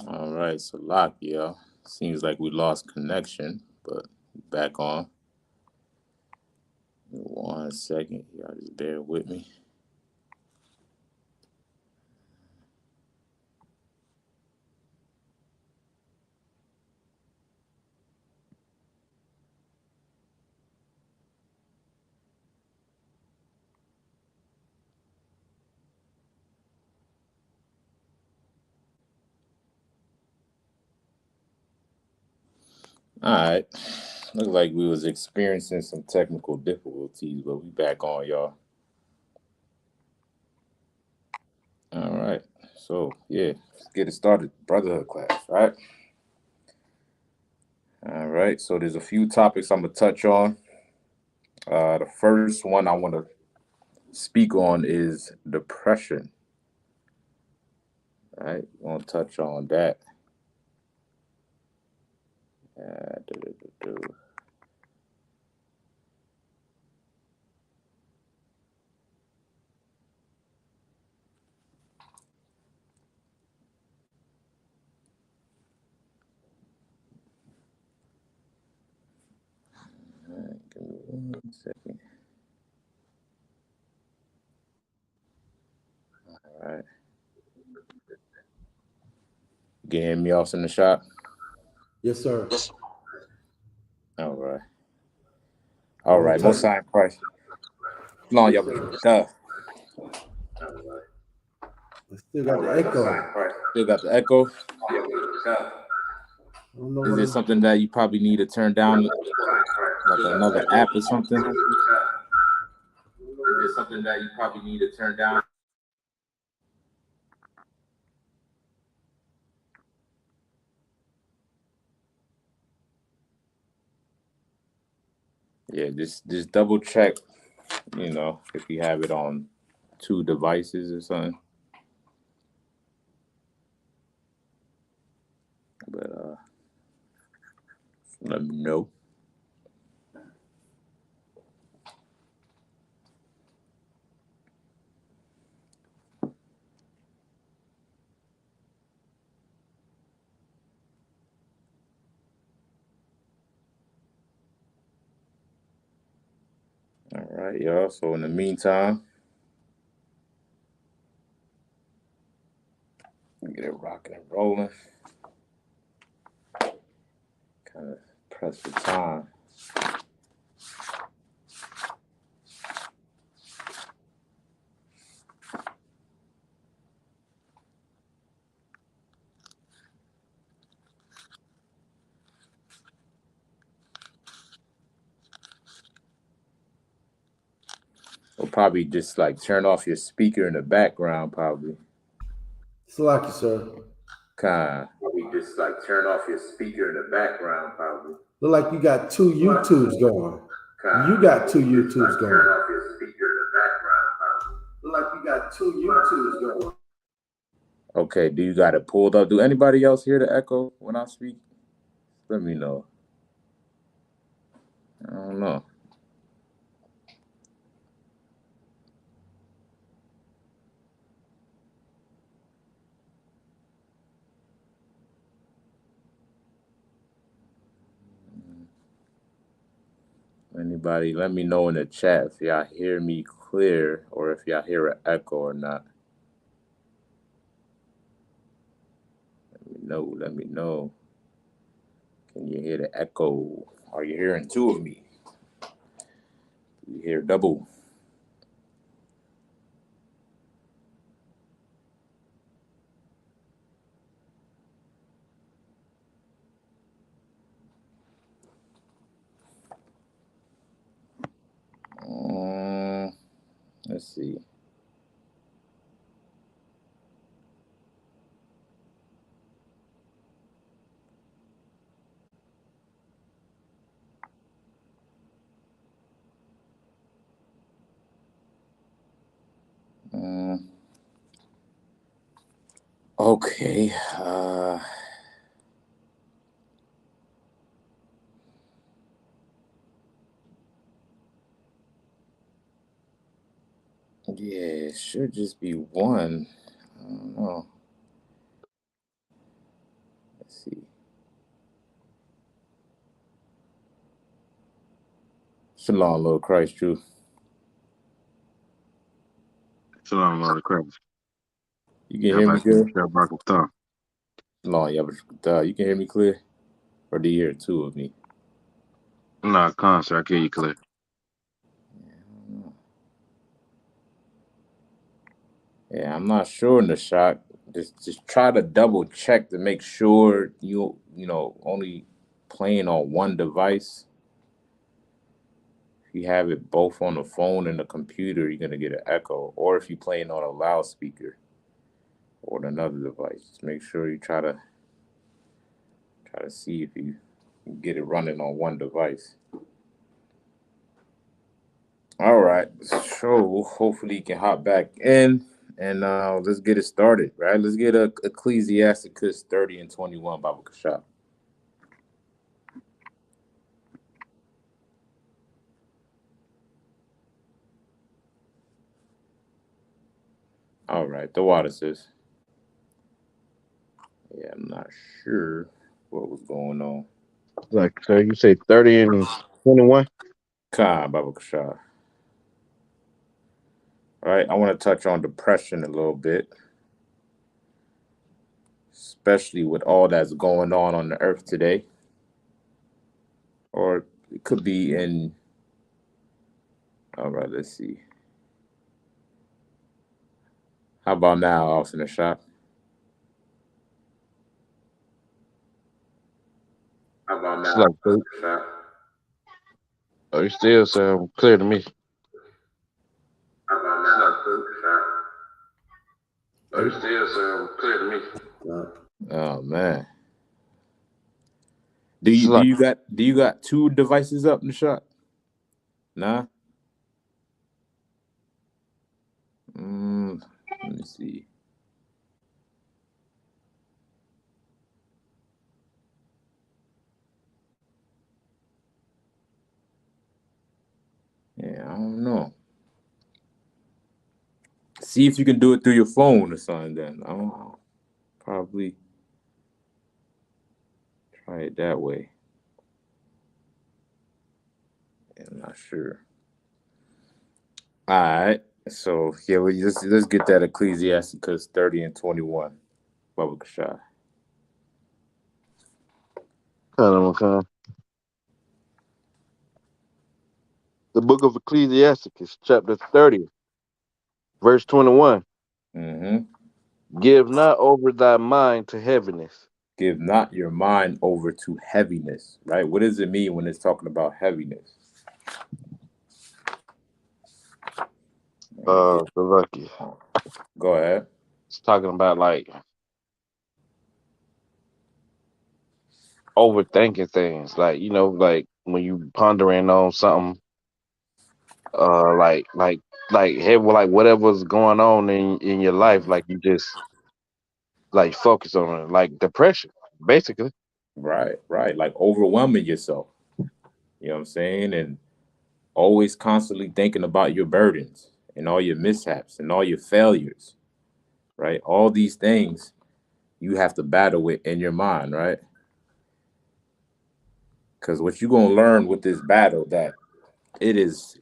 All right, so lock, yeah. Seems like we lost connection, but back on. 1 second, y'all just bear with me. All right, look like we was experiencing some technical difficulties, but we back on, y'all. All right, so yeah, let's get it started. Brotherhood class, right? All right, so there's a few topics I'm gonna touch on. The first one I want to speak on is depression. All right, we're gonna touch on that. Do, do, do, do. All right, give me 1 second. All right, getting me off in the shop. Yes, sir. All right, A all little right. tight. Most sign price. Long y'all. Duh. I still got the echo. Still got the echo. I don't know Is what it is. something that you probably need to turn down, like another app or something? Is it something that you probably need to turn down? Yeah, just double check. If you have it on two devices or something. But let me know. All right, y'all. So in the meantime, get it rocking and rolling. Kind of press for time. Or probably just like turn off your speaker in the background. Probably. Slacky, sir. Kind. Probably just like turn off your speaker in the background. Probably. Look like you got two YouTubes going. You got two YouTubes going. Look like you got two YouTubes going. Okay. Do you got it pulled up? Do anybody else hear the echo when I speak? Let me know. I don't know. Anybody, let me know in the chat if y'all hear me clear or if y'all hear an echo or not. Let me know. Let me know. Can you hear the echo? Are you hearing two of me? You hear double? Um, let's see. Um, okay. Yeah, it should just be one. I don't know. Shalom, Lord Christ, truth. Shalom, Lord Christ. You can hear me good? Shalom, Shalom, Yabashkata. You can hear me clear? Or do you hear two of me? Nah, sir. I can hear you clear. Yeah, I'm not sure in the shot. Just try to double check to make sure you only playing on one device. If you have it both on the phone and the computer, you're gonna get an echo. Or if you're playing on a loudspeaker or another device, just make sure you try to see if you can get it running on one device. All right, so hopefully you can hop back in and let's get it started, right? Let's get Ecclesiasticus 30 and 21 Baba Kashab. All right, the water says. Yeah, I'm not sure what was going on. Like, so you say 30 and 21? Khan Baba Kashab. All right, I want to touch on depression a little bit, especially with all that's going on the earth today. Or it could be in, all right, let's see. How about now, Austin the shop? How about It's now, like, Austin the shop? oh, you still sound clear to me. How about now, Austin the shop? Oh, you still sound clear to me. Oh man. It's like, Do you got two devices up in the shop? Nah. Let me see. Yeah, I don't know. See if you can do it through your phone or something. Then I don't know. Probably try it that way. I'm not sure. All right. So yeah, let's get that Ecclesiasticus 30 and 21. Baba Kashai. okay. The book of Ecclesiasticus, chapter 30, verse 21. Mm-hmm. Give not over thy mind to heaviness. Give not your mind over to heaviness. Right? What does it mean when it's talking about heaviness? So lucky. Go ahead. It's talking about like overthinking things. Like, like when you pondering on something, like hey, well, like whatever's going on in your life, like you just like focus on it, like depression, basically. Right. Like overwhelming yourself. You know what I'm saying? And always constantly thinking about your burdens and all your mishaps and all your failures. Right? All these things you have to battle with in your mind, right? Because what you're gonna learn with this battle that it is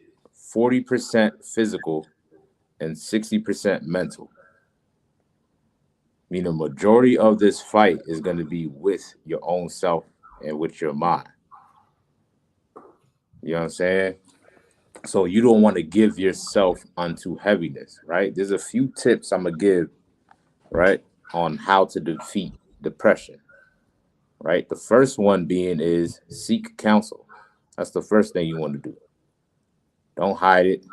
40% physical and 60% mental. I mean, the majority of this fight is going to be with your own self and with your mind. You know what I'm saying? So you don't want to give yourself unto heaviness, right? There's a few tips I'm going to give, right, on how to defeat depression, right? The first one being is seek counsel. That's the first thing you want to do. Don't hide it,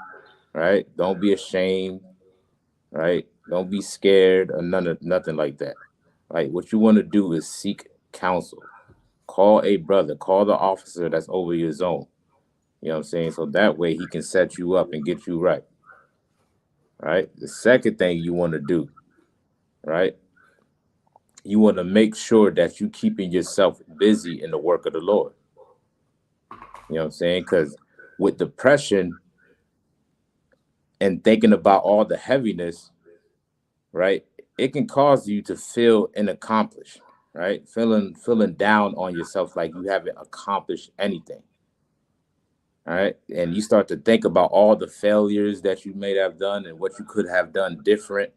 right? Don't be ashamed, right? Don't be scared or nothing like that. Right? What you want to do is seek counsel. Call a brother, call the officer that's over your zone. You know what I'm saying? So that way he can set you up and get you right. Right? The second thing you want to do, right? You want to make sure that you keeping yourself busy in the work of the Lord. You know what I'm saying? Because with depression and thinking about all the heaviness, right? It can cause you to feel inaccomplished, right? Feeling down on yourself like you haven't accomplished anything. All right. And you start to think about all the failures that you may have done and what you could have done different.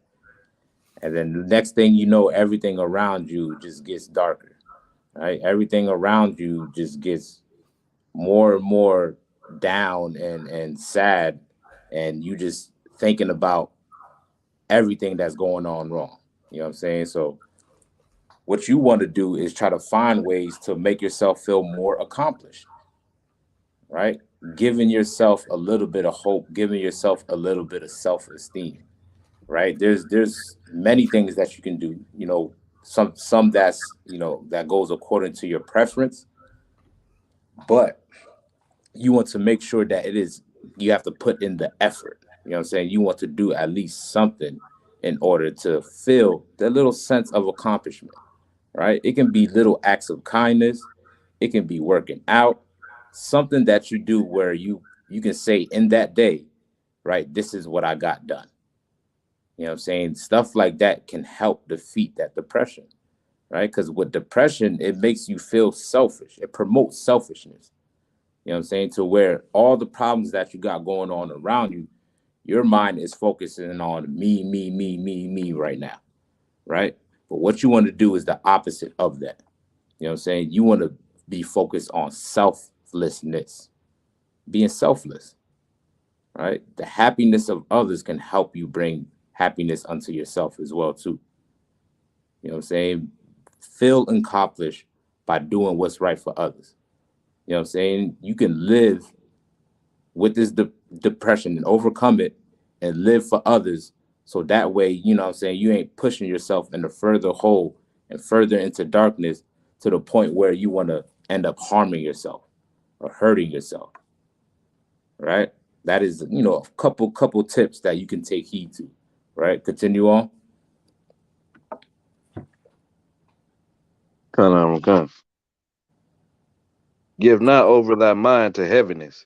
And then the next thing you know, everything around you just gets darker. Right. Everything around you just gets more and more down and sad. And you just thinking about everything that's going on wrong. You know what I'm saying? So what you want to do is try to find ways to make yourself feel more accomplished, right? Giving yourself a little bit of hope, giving yourself a little bit of self-esteem, right? There's many things that you can do. Some that's that goes according to your preference, but you want to make sure that you have to put in the effort. You know what I'm saying? You want to do at least something in order to feel the little sense of accomplishment, right? It can be little acts of kindness. It can be working out, something that you do where you can say in that day, right, this is what I got done. You know what I'm saying? Stuff like that can help defeat that depression, right? Because with depression, it makes you feel selfish. It promotes selfishness. You know what I'm saying? To where all the problems that you got going on around you, your mind is focusing on me, me, me, me, me right now, right? But what you want to do is the opposite of that. You know what I'm saying? You want to be focused on selflessness, being selfless, right? The happiness of others can help you bring happiness unto yourself as well, too. You know what I'm saying? Feel accomplished by doing what's right for others. You know what I'm saying? You can live with this depression and overcome it and live for others. So that way, you know what I'm saying, you ain't pushing yourself in a further hole and further into darkness to the point where you want to end up harming yourself or hurting yourself. Right? That is, a couple tips that you can take heed to. Right? Continue on. Come. Give not over thy mind to heaviness,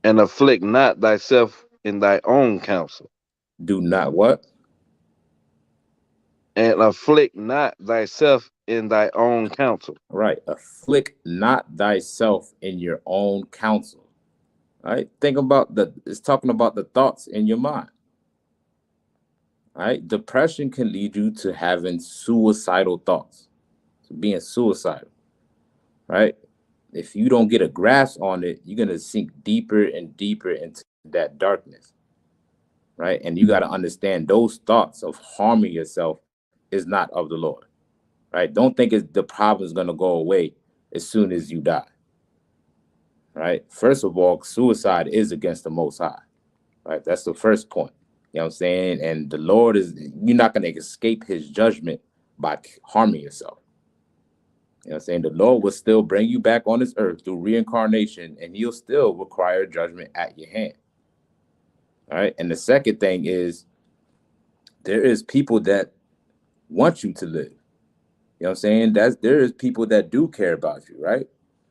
and afflict not thyself in thy own counsel. Do not what? And afflict not thyself in thy own counsel. Right. Afflict not thyself in your own counsel. Right? Think about it's talking about the thoughts in your mind. Right? Depression can lead you to having suicidal thoughts, to being suicidal, right? If you don't get a grasp on it, you're going to sink deeper and deeper into that darkness, right? And you got to understand those thoughts of harming yourself is not of the Lord, right? Don't think the problem is going to go away as soon as you die, right? First of all, suicide is against the Most High, right? That's the first point. You know what I'm saying? And the Lord you're not going to escape his judgment by harming yourself. You know what I'm saying? The Lord will still bring you back on this earth through reincarnation, and he'll still require judgment at your hand. All right. And the second thing is there is people that want you to live. You know what I'm saying? There is people that do care about you, right?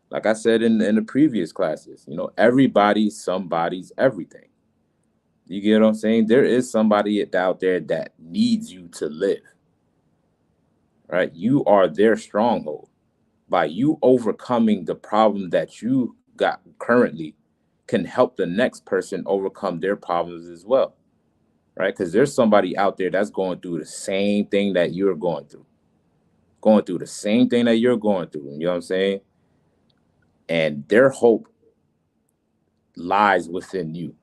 Like I said in the previous classes, everybody's somebody's everything. You get what I'm saying? There is somebody out there that needs you to live, right? You are their stronghold. By you overcoming the problem that you got currently can help the next person overcome their problems as well, right? Because there's somebody out there that's going through the same thing that you're going through the same thing that you're going through. You know what I'm saying? And their hope lies within you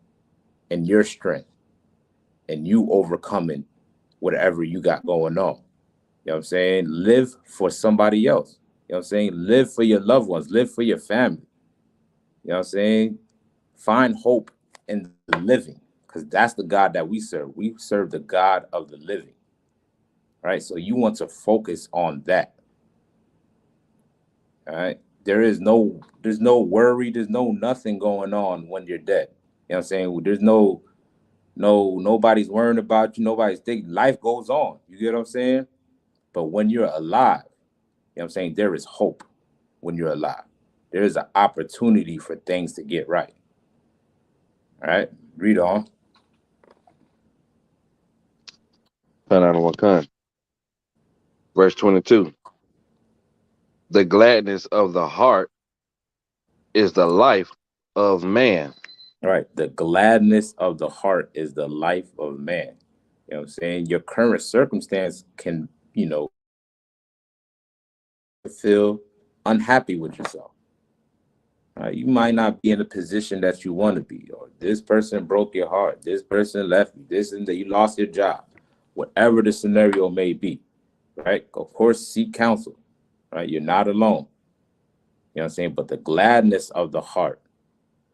and your strength and you overcoming whatever you got going on. You know what I'm saying? Live for somebody else. You know what I'm saying? Live for your loved ones, live for your family. You know what I'm saying? Find hope in the living because that's the God that we serve. We serve the God of the living, right? So you want to focus on that, all right? There's no worry, there's no nothing going on when you're dead. You know what I'm saying? There's nobody's worrying about you, nobody's thinking. Life goes on. You get what I'm saying? But when you're alive, you know what I'm saying, there is hope when you're alive. There is an opportunity for things to get right. All right, read on. Verse 22. The gladness of the heart is the life of man. Right. The gladness of the heart is the life of man. You know what I'm saying? Your current circumstance can, feel unhappy with yourself. Right? You might not be in the position that you want to be, or this person broke your heart, this person left you, this and that, you lost your job, whatever the scenario may be. Right. Of course, seek counsel. Right. You're not alone. You know what I'm saying? But the gladness of the heart,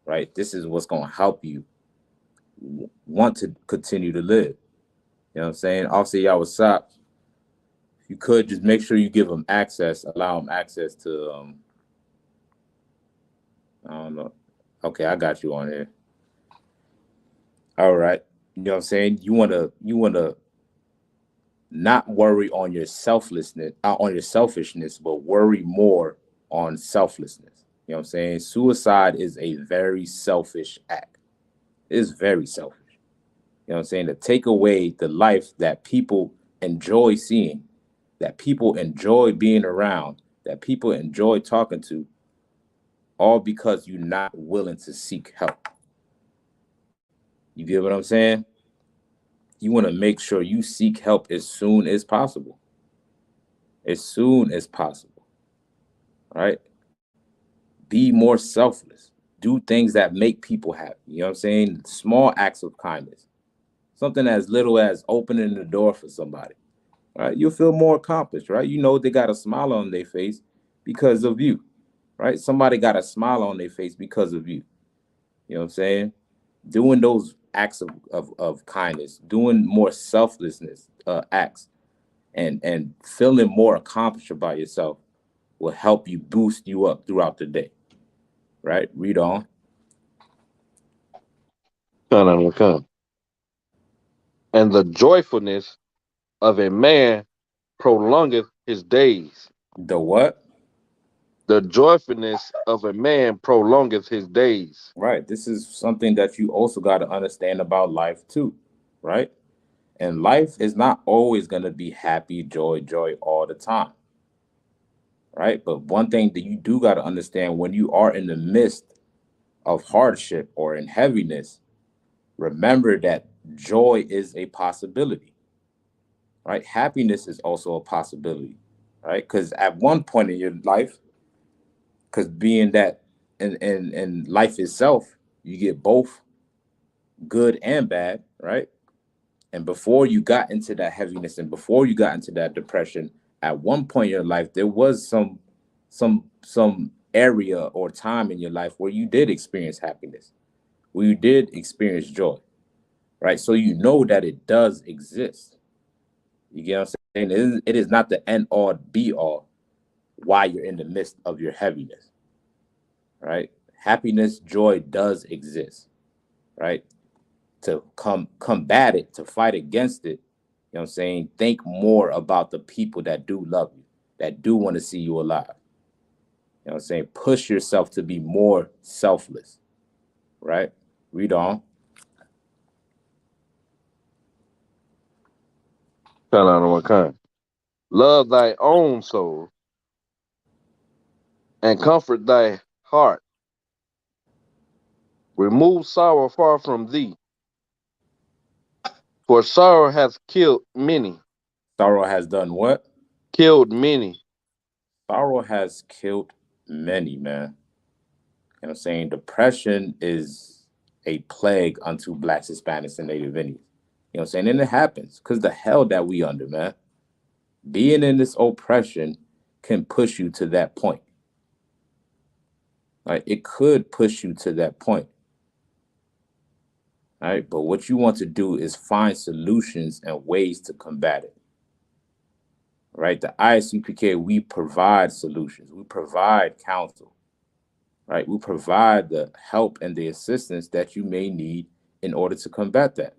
right? This is what's going to help you want to continue to live. You know what I'm saying? Obviously, y'all was up. If you could just make sure you give them access, allow them access to, I don't know. Okay, I got you on here. All right. You know what I'm saying? You wanna not worry on your selflessness, on your selfishness, but worry more on selflessness. You know what I'm saying? Suicide is a very selfish act. It is very selfish. You know what I'm saying? To take away the life that people enjoy seeing, that people enjoy being around, that people enjoy talking to, all because you're not willing to seek help. You get what I'm saying? You want to make sure you seek help as soon as possible. As soon as possible. Right? Be more selfless. Do things that make people happy. You know what I'm saying? Small acts of kindness. Something as little as opening the door for somebody. Right? You'll feel more accomplished, right? You know they got a smile on their face because of you. Right? Somebody got a smile on their face because of you. You know what I'm saying? Doing those acts of kindness, doing more selflessness acts, and feeling more accomplished about yourself will help you boost you up throughout the day. Right? Read on. Come. And the joyfulness of a man prolongeth his days. The what? The joyfulness of a man prolongeth his days. Right. This is something that you also got to understand about life too. Right? And life is not always going to be happy, joy, joy all the time. Right? But one thing that you do got to understand, when you are in the midst of hardship or in heaviness, remember that joy is a possibility. Right? Happiness is also a possibility. Right? Because at one point in your life, because being that in life itself, you get both good and bad, right? And before you got into that heaviness and before you got into that depression, at one point in your life, there was some area or time in your life where you did experience happiness, where you did experience joy, right? So you know that it does exist. You get what I'm saying? It is not the end all be all why you're in the midst of your heaviness, right? Happiness, joy does exist, right? To combat it, to fight against it, you know what I'm saying? Think more about the people that do love you, that do want to see you alive. You know what I'm saying? Push yourself to be more selfless, right? Read on. Come. Love thy own soul and comfort thy heart. Remove sorrow far from thee, for sorrow hath killed many, Sorrow has done what? killed many. Sorrow has killed many, man. You know what I'm saying? Depression is a plague unto blacks, Hispanics, and Native Indians. You know what I'm saying? And it happens because the hell that we under, man. Being in this oppression can push you to that point. Right? It could push you to that point. Right? But what you want to do is find solutions and ways to combat it. Right? The ISUPK, we provide solutions. We provide counsel. Right? We provide the help and the assistance that you may need in order to combat that.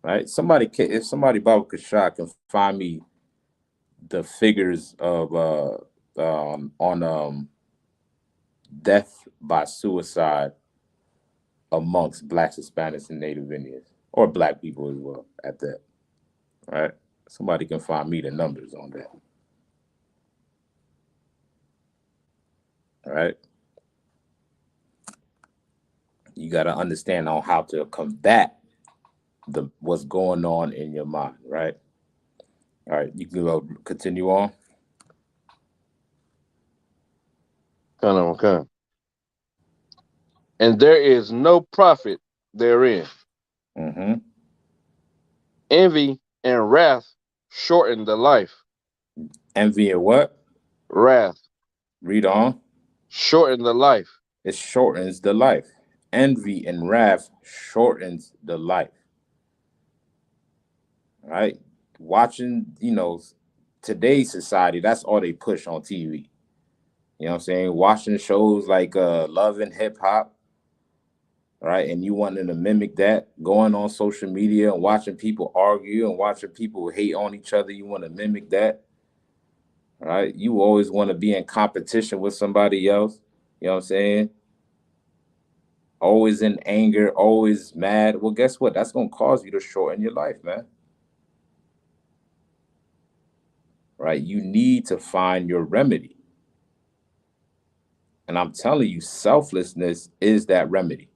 Right? If somebody Baba Kashak can find me the figures of on death by suicide amongst blacks, Hispanics, and Native Indians, or black people as well at that. Right? Somebody can find me the numbers on that. All right. You got to understand on how to combat the what's going on in your mind, right? All right, you can go continue on. Kind of, okay. And there is no profit therein. Mm-hmm. Envy and wrath shorten the life. Envy and what? Wrath Read on. shorten the life. It shortens the life. Envy and wrath shortens the life, right? Watching, today's society, that's all they push on TV. You know what I'm saying? Watching shows like Love and Hip Hop, right? And you wanting to mimic that, going on social media and watching people argue and watching people hate on each other, you want to mimic that, right? You always want to be in competition with somebody else. You know what I'm saying? Always in anger, always mad. Well, guess what? That's gonna cause you to shorten your life, man. Right? You need to find your remedy. And I'm telling you, selflessness is that remedy.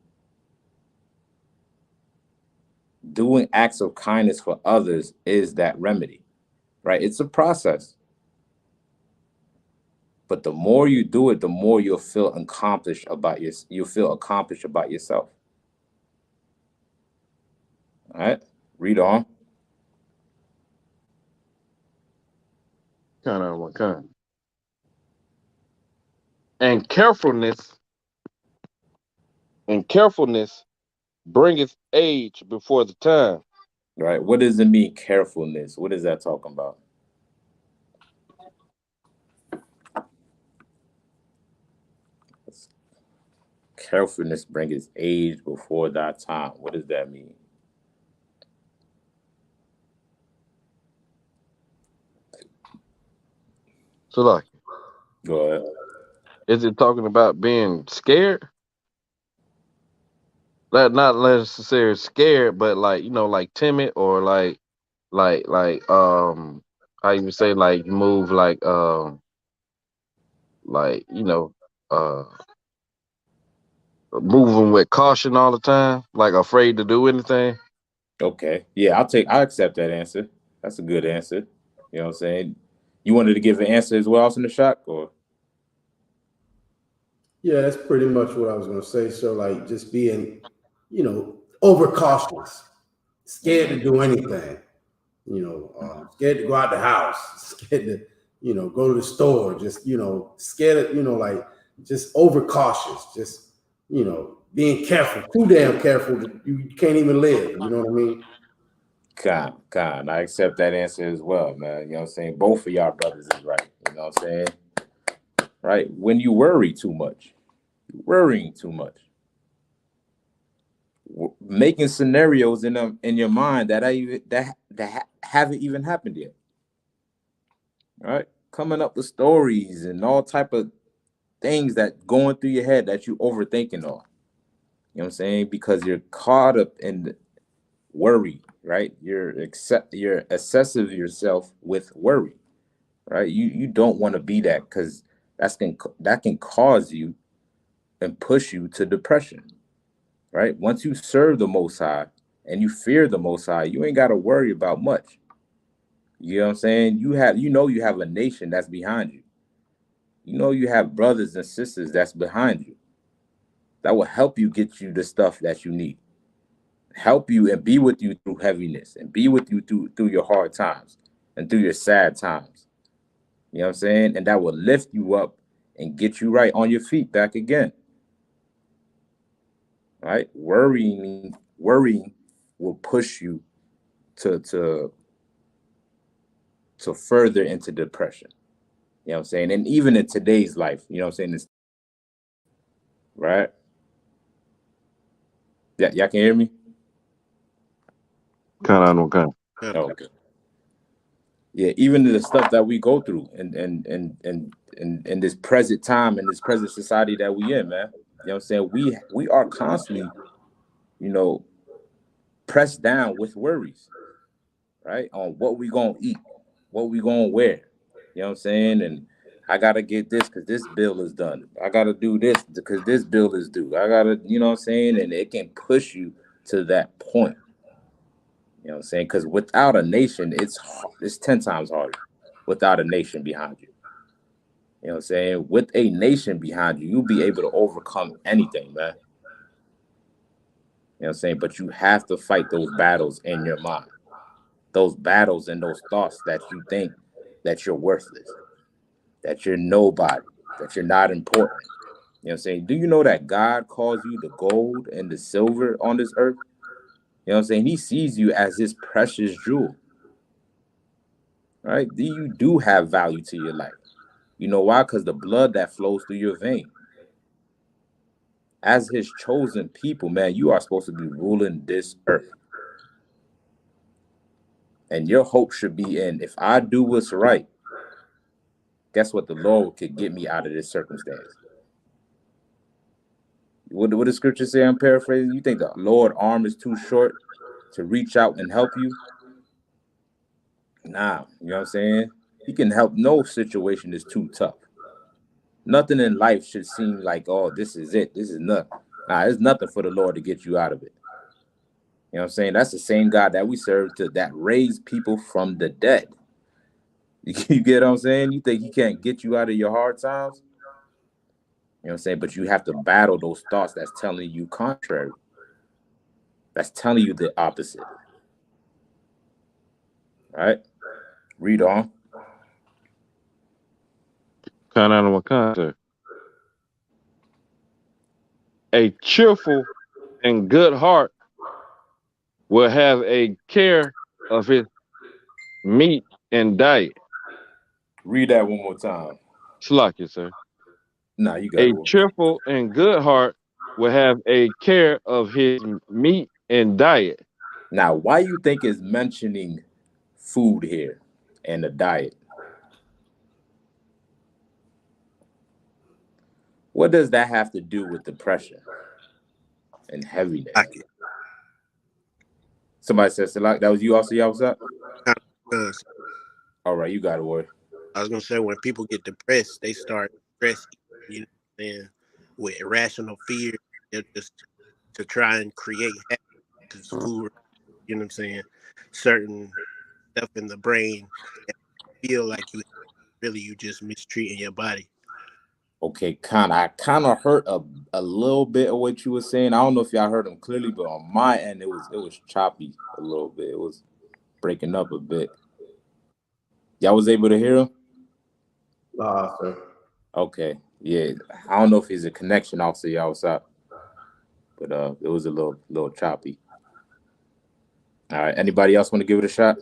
Doing acts of kindness for others is that remedy, right? It's a process. But the more you do it, the more you'll feel accomplished about yourself. All right? Read on. Kind of, okay. And carefulness bringeth age before the time. Right? What does it mean, carefulness? What is that talking about? Carefulness brings age before that time. What does that mean? So, like, Go ahead. is it talking about being scared? Like, not necessarily scared, but like, like timid, or like how you would say, like, move like, uh moving with caution all the time, like afraid to do anything. Okay. Yeah, I accept that answer. That's a good answer. You know what I'm saying? You wanted to give an answer as well in the shock, or Yeah, that's pretty much what I was going to say. So, like, just being, overcautious, scared to Mhm. do anything, scared to go out the house, scared to, go to the store, just, scared of, like, just overcautious, just, being careful, too damn careful that you can't even live. You know what I mean? Con. I accept that answer as well, man. You know what I'm saying? Both of y'all brothers is right. You know what I'm saying? Right? When you worry too much, worrying too much, making scenarios in your mind that haven't even happened yet. Right? Coming up with stories and all type of things that going through your head that you overthinking on. You know what I'm saying? Because you're caught up in the worry, right? You're excessive yourself with worry, right? You don't want to be that, because that can cause you and push you to depression, right? Once you serve the Most High and you fear the Most High, you ain't got to worry about much. You know what I'm saying? You have a nation that's behind you. You have brothers and sisters that's behind you that will help you get you the stuff that you need, help you and be with you through heaviness and be with you through your hard times and through your sad times. You know what I'm saying? And that will lift you up and get you right on your feet back again. Right? Worrying will push you to to to further into depression. You know what I'm saying? And even in today's life, you know what I'm saying? Right? Yeah, y'all can hear me? Kind of, okay. Oh, okay. Yeah, even the stuff that we go through and this present time and this present society that we in, man. You know what I'm saying? We are constantly, you know, pressed down with worries, right? On what we gonna eat, what we gonna wear. You know what I'm saying? And I gotta get this because this bill is done. I gotta do this because this bill is due. I gotta, you know what I'm saying? And it can push you to that point. You know what I'm saying? Because without a nation, it's 10 times harder without a nation behind you. You know what I'm saying? With a nation behind you, you'll be able to overcome anything, man. You know what I'm saying? But you have to fight those battles in your mind. Those battles and those thoughts that you think that you're worthless, that you're nobody, that you're not important. You know what I'm saying? Do you know that God calls you the gold and the silver on this earth? You know what I'm saying? He sees you as his precious jewel, right? You do have value to your life. You know why? Because the blood that flows through your vein. As his chosen people, man, you are supposed to be ruling this earth. And your hope should be in if I do what's right, guess what? The Lord could get me out of this circumstance. What does scripture say? I'm paraphrasing. You think the Lord's arm is too short to reach out and help you? Nah, you know what I'm saying? He can help. No situation is too tough. Nothing in life should seem like, oh, this is it. This is nothing. Nah, there's nothing for the Lord to get you out of it. You know what I'm saying? That's the same God that we serve that raised people from the dead. You get what I'm saying? You think he can't get you out of your hard times? You know what I'm saying? But you have to battle those thoughts that's telling you contrary. That's telling you the opposite. All right? Read on. Kind of what kind. A cheerful and good heart will have a care of his meat and diet. Read that one more time. Slack it, sir. Nah, you got A it. cheerful and good heart will have a care of his meat and diet. Now, why you think is mentioning food here and the diet? What does that have to do with depression and heaviness? Like it. Somebody said Salak. That was you also, y'all was up? Kind of does. All right, you got it, boy. I was gonna say when people get depressed, they start stressing, you know what I'm saying, with irrational fear. They're just to try and create habits, food, you know what I'm saying, certain stuff in the brain that feel like you just mistreating your body. Okay, I kind of heard a little bit of what you were saying. I don't know if y'all heard him clearly, but on my end, it was choppy a little bit. It was breaking up a bit. Y'all was able to hear him? Sir. Okay, yeah. I don't know if he's a connection also, y'all was up, but it was a little choppy. All right. Anybody else want to give it a shot?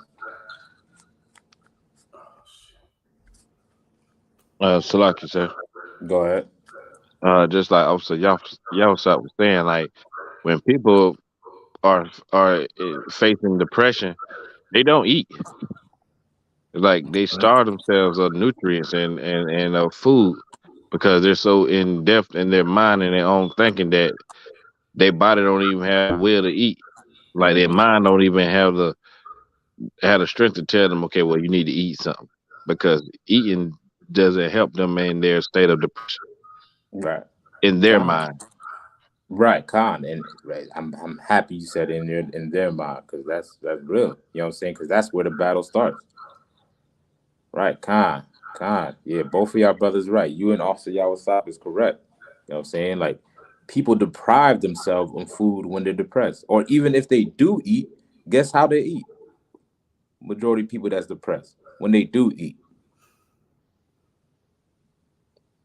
Slack it, sir. Go ahead. Just like also y'all was saying, like when people are facing depression, they don't eat. Like they starve themselves of nutrients and of food because they're so in depth in their mind and their own thinking that their body don't even have the will to eat. Like their Mm-hmm. mind don't even have the strength to tell them, okay, well, you need to eat something because eating doesn't help them in their state of depression Right. in their Con. mind. Right, Con. And right, I'm happy you said in their mind because that's real. You know what I'm saying? Because that's where the battle starts. Right, Con. Yeah, both of y'all brothers right. You and Officer Yawasop is correct. You know what I'm saying? Like people deprive themselves of food when they're depressed. Or even if they do eat, guess how they eat? Majority of people that's depressed. When they do eat,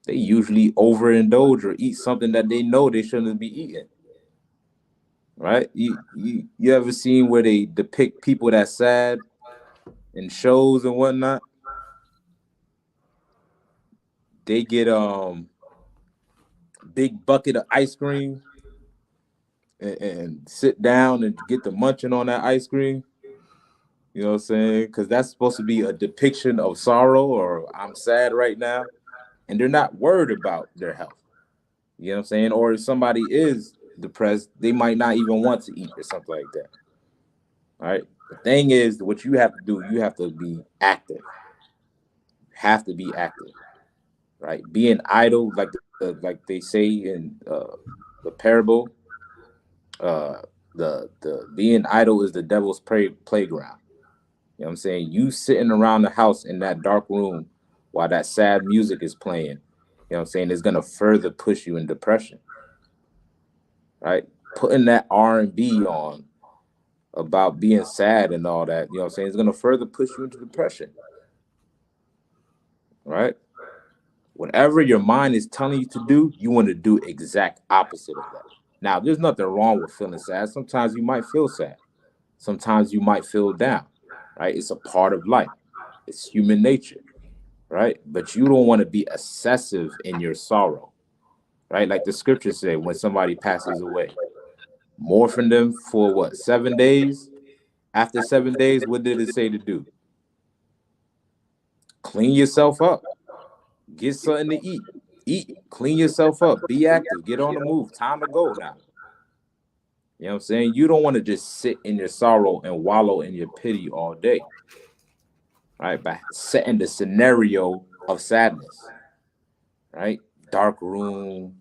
they usually overindulge or eat something that they know they shouldn't be eating. Right? You ever seen where they depict people that's sad in shows and whatnot? They get big bucket of ice cream and sit down and get the munching on that ice cream. You know what I'm saying? Because that's supposed to be a depiction of sorrow or I'm sad right now. And they're not worried about their health. You know what I'm saying? Or if somebody is depressed, they might not even want to eat or something like that. All right. The thing is, what you have to do, you have to be active. You have to be active. right? Being idle, like they say in the parable, uh, the being idle is the devil's playground. You know what I'm saying? You sitting around the house in that dark room while that sad music is playing, you know what I'm saying, is gonna further push you in depression, right? Putting that R&B on about being sad and all that, you know what I'm saying, is gonna further push you into depression, right? Whatever your mind is telling you to do, you want to do exact opposite of that. Now, there's nothing wrong with feeling sad. Sometimes you might feel sad. Sometimes you might feel down, right? It's a part of life. It's human nature, right? But you don't want to be excessive in your sorrow, right? Like the scriptures say, when somebody passes away, mourn them for what? 7 days? After 7 days, what did it say to do? Clean yourself up. Get something to eat. Eat. Clean yourself up. Be active. Get on the move. Time to go now. You know what I'm saying? You don't want to just sit in your sorrow and wallow in your pity all day, right? By setting the scenario of sadness, right? Dark room,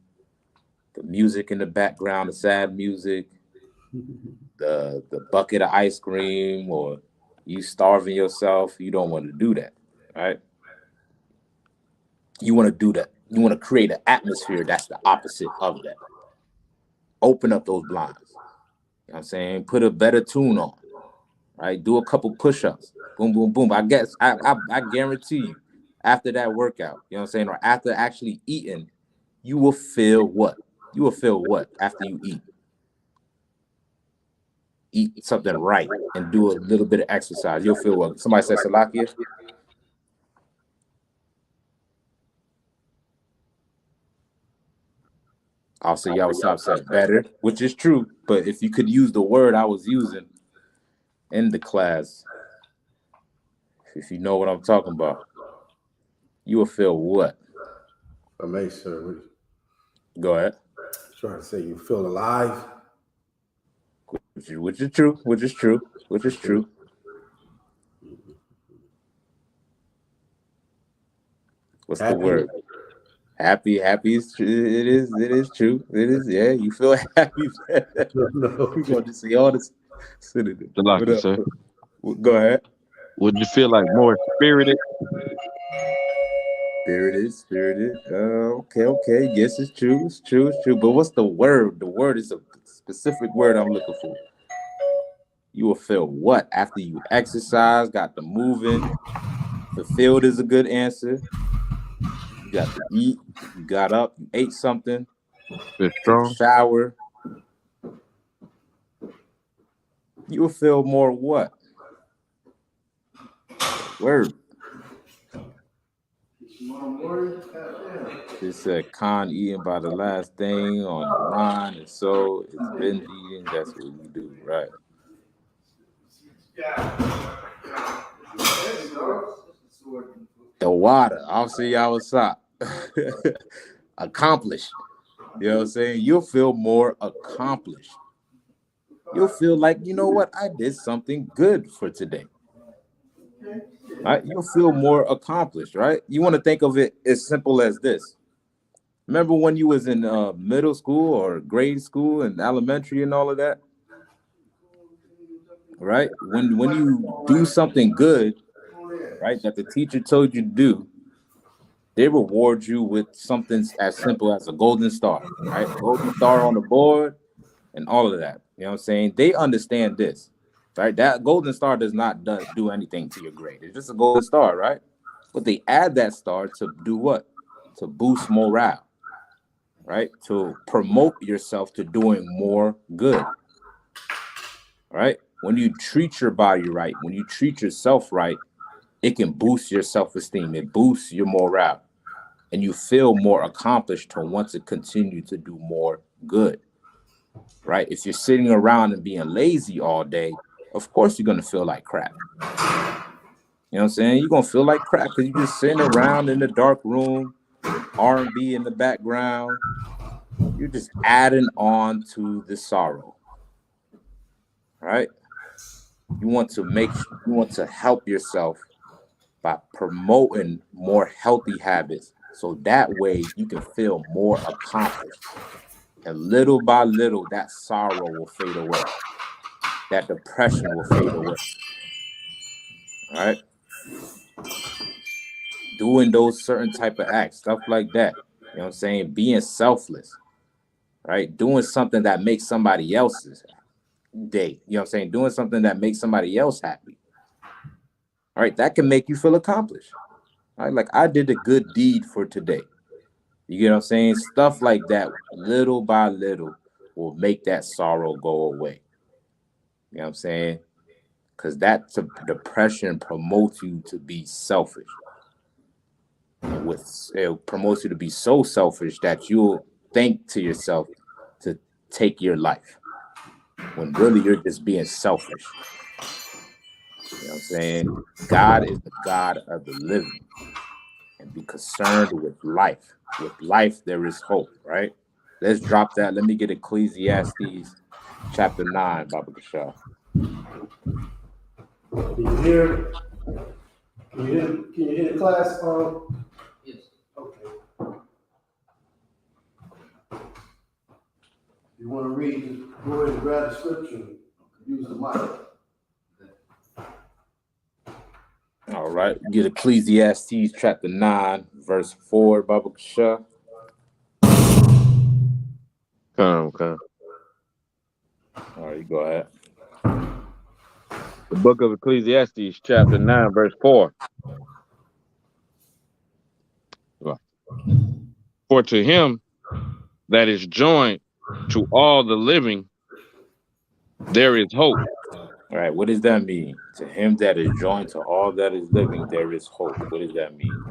the music in the background, the sad music, the bucket of ice cream, or you starving yourself. You don't want to do that, right? You want to do that. You want to create an atmosphere that's the opposite of that. Open up those blinds. You know what I'm saying? Put a better tune on, right? Do a couple push-ups. Boom, boom, boom. I guarantee you, after that workout, you know what I'm saying, or after actually eating, you will feel what? You will feel what after you eat? Eat something right and do a little bit of exercise. You'll feel what? Somebody said Salakia? I'll say y'all stop said better, which is true. But if you could use the word I was using in the class, if you know what I'm talking about, you will feel what? I make sure. Go ahead. Trying to say you feel alive. Which is true. Which is true. Which is true. What's the Happy. word? Happy. Happy is true. It is. It is true. It is. Yeah, you feel happy. No. We're going to say all this. The What lucky, up? sir. Go ahead. Would you feel like more spirited? Spirited, spirited. Okay, okay. Yes, it's true. It's true. It's true. But what's the word? The word is a specific word I'm looking for. You will feel what after you exercise, got the moving. Fulfilled is a good answer. You got to eat. You got up. You ate something. Feel Took a strong? shower. You will feel more what? Word. It said con eating by the last thing on the mind, and so it's binge eating. That's what we do, right? The water. I'll see y'all what's up. Accomplished. You know what I'm saying? You'll feel more accomplished. You'll feel like, you know what? I did something good for today. Right? You'll feel more accomplished, right? You want to think of it as simple as this. Remember when you was in middle school or grade school and elementary and all of that? Right? When you do something good, right, that the teacher told you to do, they reward you with something as simple as a golden star, right? Golden star on the board and all of that. You know what I'm saying? They understand this, right? That golden star does not do anything to your grade. It's just a golden star, right? But they add that star to do what? To boost morale, right? To promote yourself to doing more good, right? When you treat your body right, when you treat yourself right, it can boost your self-esteem. It boosts your morale. And you feel more accomplished to want to continue to do more good, right? If you're sitting around and being lazy all day, of course you're going to feel like crap. You know what I'm saying? You're going to feel like crap because you're just sitting around in the dark room, R&B in the background. You're just adding on to the sorrow, right? You want to help yourself by promoting more healthy habits, So that way you can feel more accomplished. And little by little, that sorrow will fade away. That depression will fade away. All right. Doing those certain type of acts, stuff like that. You know what I'm saying? Being selfless, right? Doing something that makes somebody else's day. You know what I'm saying? Doing something that makes somebody else happy. All right. That can make you feel accomplished. All right. Like I did a good deed for today. You get what I'm saying? Stuff like that, little by little, will make that sorrow go away. You know what I'm saying? Because that depression promotes you to be selfish. And it promotes you to be so selfish that you'll think to yourself to take your life when really you're just being selfish. You know what I'm saying? God is the God of the living, and be concerned with life. With life, there is hope, right? Let's drop that. Let me get Ecclesiastes chapter 9, Baba Kashah. Can you hear? Can you hear the class? Yes. Okay. If you want to read, just go ahead and grab the scripture. Use the mic. All right. Get Ecclesiastes chapter 9, verse 4, Baba Kashah. Okay. All right, you go ahead. The book of Ecclesiastes, chapter 9, verse 4. For to him that is joined to all the living, there is hope. All right, what does that mean? To him that is joined to all that is living, there is hope. What does that mean?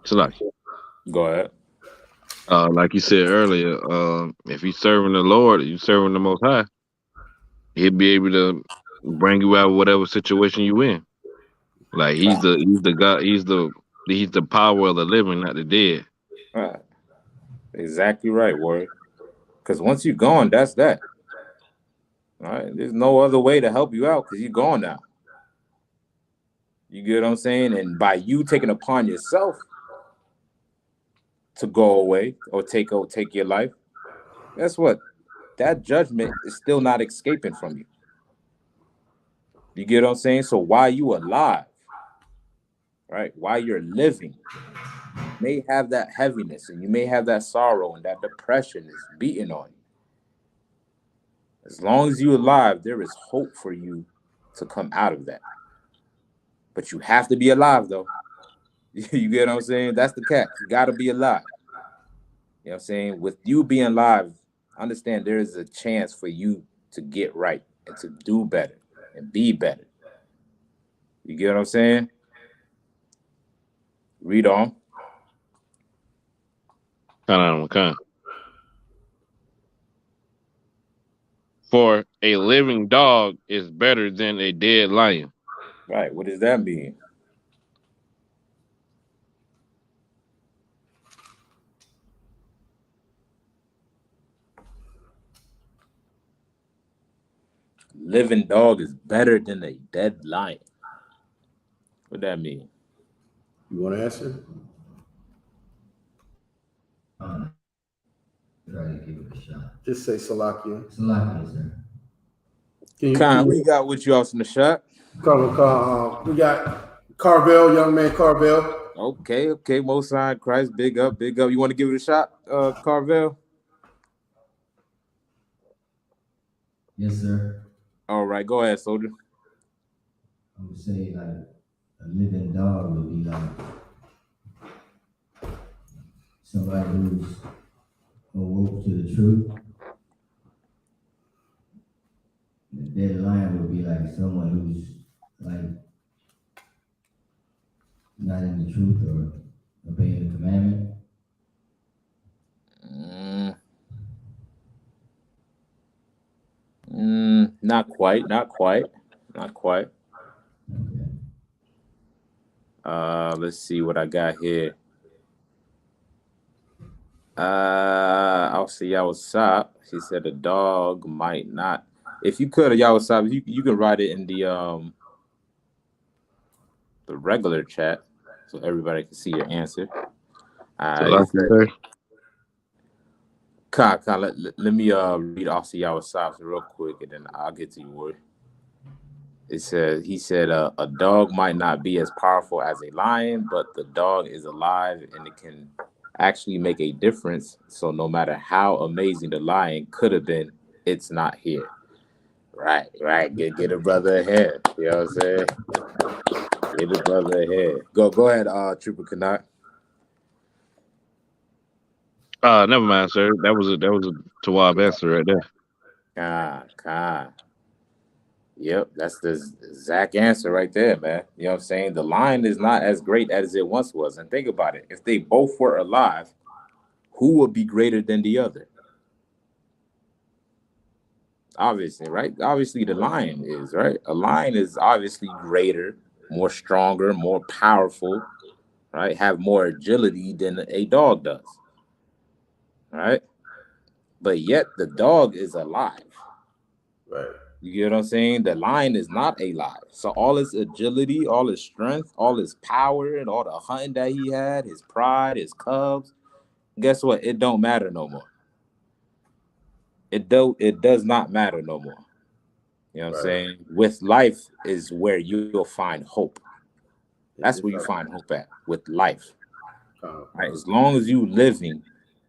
So like, Go ahead. like you said earlier, if you serving the Lord, you serving the Most High, He'll be able to bring you out of whatever situation you in. Like he's the God, he's the power of the living, not the dead. All right. Exactly right, Warrior. Because once you're gone, that's that. All right. There's no other way to help you out because you're gone now. You get what I'm saying? And by you taking upon yourself to go away or take your life, guess what? That judgment is still not escaping from you. You get what I'm saying? So while you alive, right? While you're living, you may have that heaviness and you may have that sorrow and that depression is beating on you. As long as you're alive, there is hope for you to come out of that. But you have to be alive, though. You get what I'm saying? That's the catch. You got to be alive. You know what I'm saying? With you being alive, understand there is a chance for you to get right and to do better and be better. You get what I'm saying? Read on. Kind. For a living dog is better than a dead lion. Right. What does that mean? Living dog is better than a dead lion. What that mean? You want to answer? Try to give it a shot. Just say Salakia. Salakia, sir. Khan, we got with you else in the shot. We got Carvel, young man Carvel. Okay. Most High Christ, big up. You want to give it a shot, Carvel? Yes, sir. All right, go ahead, soldier. I would say like a living dog would be like somebody who's awoke to the truth. The dead lion would be like someone who's like not in the truth or obeying the commandment. Not quite. Let's see what I got here. I'll see y'all what's up. She said a dog might not If you could, y'all was you can write it in the regular chat so everybody can see your answer. So It like you said, say, let me read off to y'all real quick, and then I'll get to you, Wood. It says he said a dog might not be as powerful as a lion, but the dog is alive and it can actually make a difference. So no matter how amazing the lion could have been, it's not here. Right. Get a brother ahead. You know what I'm saying? Get a brother ahead. Go ahead, Trooper Canuck. never mind, sir. That was a Tawab answer right there. Con. Yep, that's the exact answer right there, man. You know what I'm saying? The lion is not as great as it once was. And think about it. If they both were alive, who would be greater than the other? Obviously, right? Obviously, the lion is, right? A lion is obviously greater, more stronger, more powerful, right? Have more agility than a dog does, right? But yet the dog is alive. Right. You get what I'm saying? The lion is not alive. So all his agility, all his strength, all his power, and all the hunting that he had, his pride, his cubs, guess what? It don't matter no more. It does not matter no more. You know what I'm Right. saying? With life is where you'll find hope. That's It's where you like, find hope at, with life. uh, Right? As long as you living,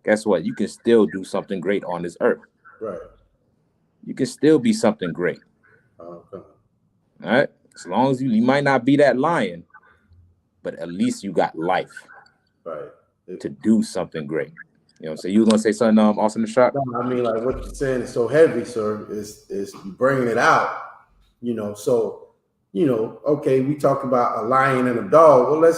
guess what? You can still do something great on this earth. right. You can still be something great. Uh, All right. As long as you might not be that lion, but at least you got life right. to do something great. You know what I'm saying? You were gonna say something awesome to shot? No, I mean, like what you're saying is so heavy, sir. Is you bringing it out, So, okay, we talk about a lion and a dog. Well,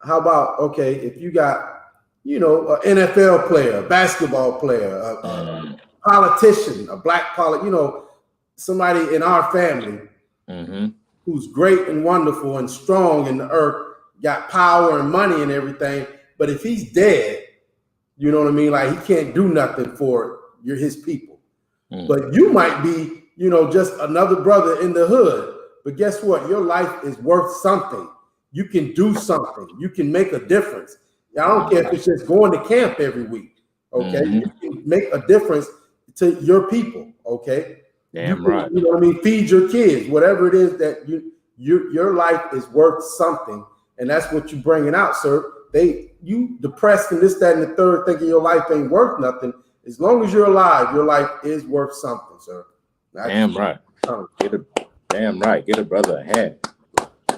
how about, okay, if you got, an NFL player, a basketball player, a Mm-hmm. politician, a black somebody in our family Mm-hmm. who's great and wonderful and strong in the earth, got power and money and everything. But if he's dead, you know what I mean? Like he can't do nothing for his people. Mm-hmm. But you might be, just another brother in the hood. But guess what? Your life is worth something. You can do something. You can make a difference. I don't care if it's just going to camp every week. Okay, Mm-hmm. you can make a difference to your people. Okay, you Damn can, right. feed your kids, whatever it is that your life is worth something, and that's what you bringing out, sir. You depressed and this, that, and the third, thinking your life ain't worth nothing. As long as you're alive, your life is worth something, sir. Damn right. Damn right. Get a brother ahead.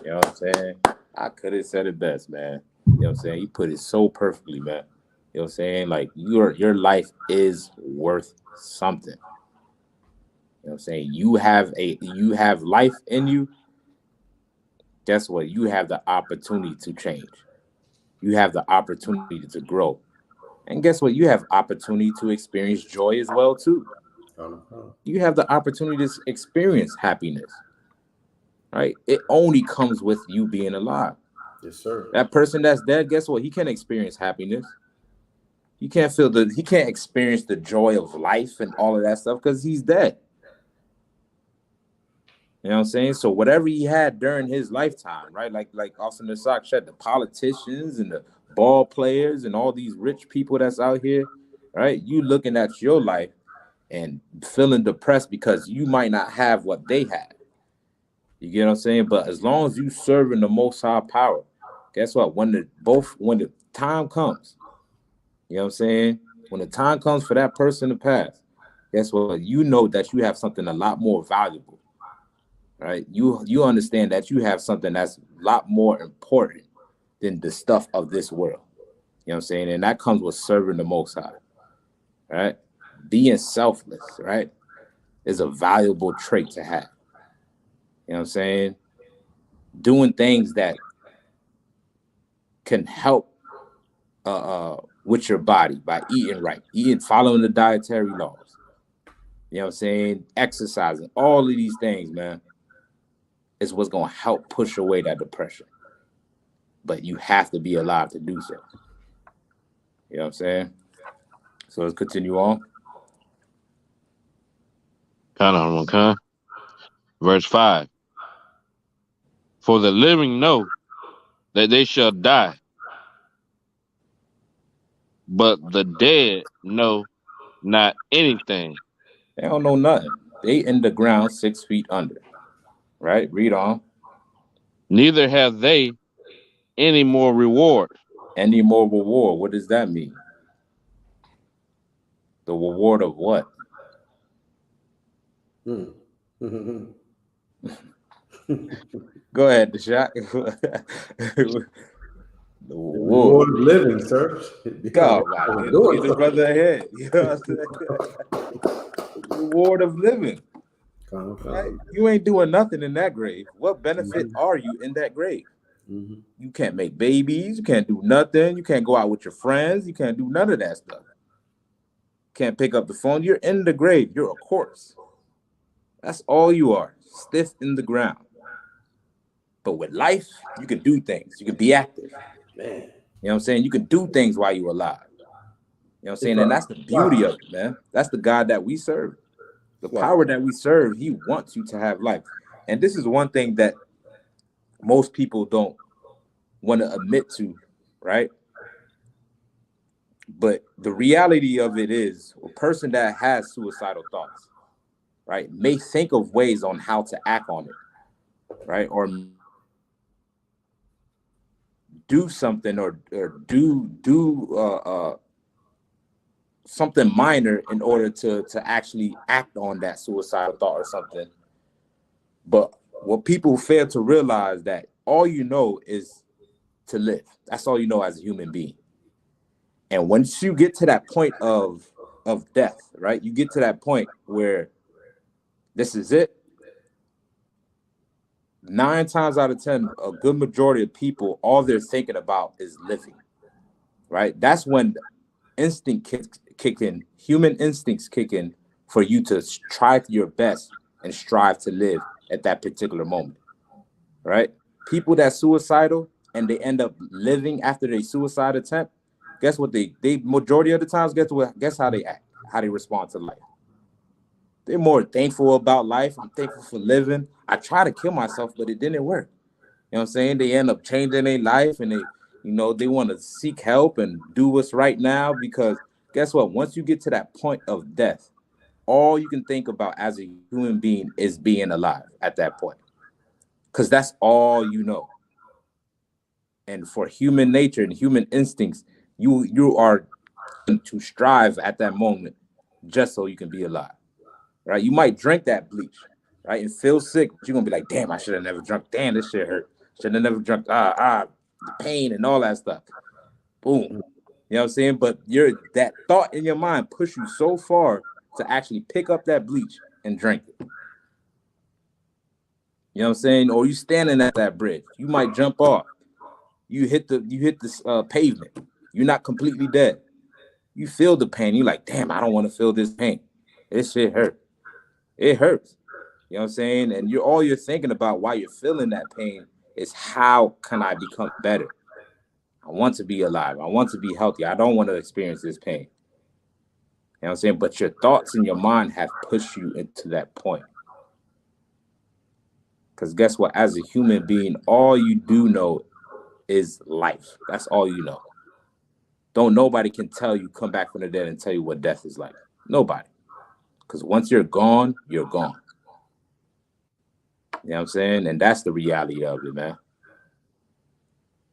You know what I'm saying? I could have said it best, man. You know what I'm saying? You put it so perfectly, man. You know what I'm saying? Like your life is worth something. You know what I'm saying? You have life in you. Guess what? You have the opportunity to change. You have the opportunity to grow. And guess what? You have opportunity to experience joy as well too. You have the opportunity to experience happiness, right? It only comes with you being alive. Yes, sir. That person that's dead, guess what? He can't experience happiness. He can't experience the joy of life and all of that stuff because he's dead. You know what I'm saying? So whatever he had during his lifetime, right? Like Austin Isupk said, the politicians and the ball players and all these rich people that's out here, right? You looking at your life and feeling depressed because you might not have what they had. You get what I'm saying? But as long as you serving the most high power, guess what? When the time comes, you know what I'm saying? When the time comes for that person to pass, guess what? You know that you have something a lot more valuable, right? You understand that you have something that's a lot more important than the stuff of this world. You know what I'm saying? And that comes with serving the most high, right? Being selfless, right, is a valuable trait to have. You know what I'm saying? Doing things that can help with your body by eating right, following the dietary laws. You know what I'm saying? Exercising, all of these things, man, is what's gonna help push away that depression. But you have to be alive to do so. You know what I'm saying? So let's continue on. Kind. Verse 5. For the living know that they shall die, but the dead know not anything. They don't know nothing. They in the ground 6 feet under. Right? Read on. Neither have they any more reward. Any more reward? What does that mean? The reward of what? Mm. Go ahead, the shot. The The reward. reward of living, sir. You know, God, that's my what we're goodness, get doing. the brother ahead. You know what I'm saying? Reward of living. Right? Come. You ain't doing nothing in that grave. What benefit Mhm. are you in that grave? Mhm. You can't make babies. You can't do nothing. You can't go out with your friends. You can't do none of that stuff. Can't pick up the phone. You're in the grave. You're a corpse. That's all you are, stiff in the ground. But with life, you can do things. You can be active. Man, You know what I'm saying? You can do things while you're alive. You know what I'm it's saying? And right. that's the beauty of it, man. That's the God that we serve. The It's right. power that we serve, he wants you to have life. And this is one thing that most people don't want to admit to, right? But the reality of it is a person that has suicidal thoughts, right, may think of ways on how to act on it, right? Or do something or do something minor in order to actually act on that suicidal thought or something. But what people fail to realize that all you know is to live. That's all you know as a human being. And once you get to that point of death, right? You get to that point where this is it. 9 times out of 10, a good majority of people, all they're thinking about is living, right? That's when instinct kick in, human instincts kick in for you to try your best and strive to live at that particular moment, right? People that suicidal and they end up living after their suicide attempt, guess what they majority of the times guess how they act, how they respond to life. They're more thankful about life. I'm thankful for living. I try to kill myself, but it didn't work. You know what I'm saying? They end up changing their life and they want to seek help and do what's right now because guess what? Once you get to that point of death, all you can think about as a human being is being alive at that point. Because that's all you know. And for human nature and human instincts, you are to strive at that moment just so you can be alive. Right? You might drink that bleach, right, and feel sick, but you're gonna be like, damn, I should have never drunk. Damn, this shit hurt. Should have never drunk. The pain and all that stuff. Boom. You know what I'm saying? But that thought in your mind push you so far to actually pick up that bleach and drink it. You know what I'm saying? Or you standing at that bridge, you might jump off. You hit this pavement. You're not completely dead. You feel the pain. You're like, damn, I don't want to feel this pain. This shit hurt. It hurts. You know what I'm saying? And you're thinking about while you're feeling that pain is how can I become better? I want to be alive. I want to be healthy. I don't want to experience this pain. You know what I'm saying? But your thoughts and your mind have pushed you into that point. Because guess what? As a human being, all you do know is life. That's all you know. Don't nobody can tell you, come back from the dead and tell you what death is like. Nobody. Because once you're gone, you're gone. You know what I'm saying? And that's the reality of it, man.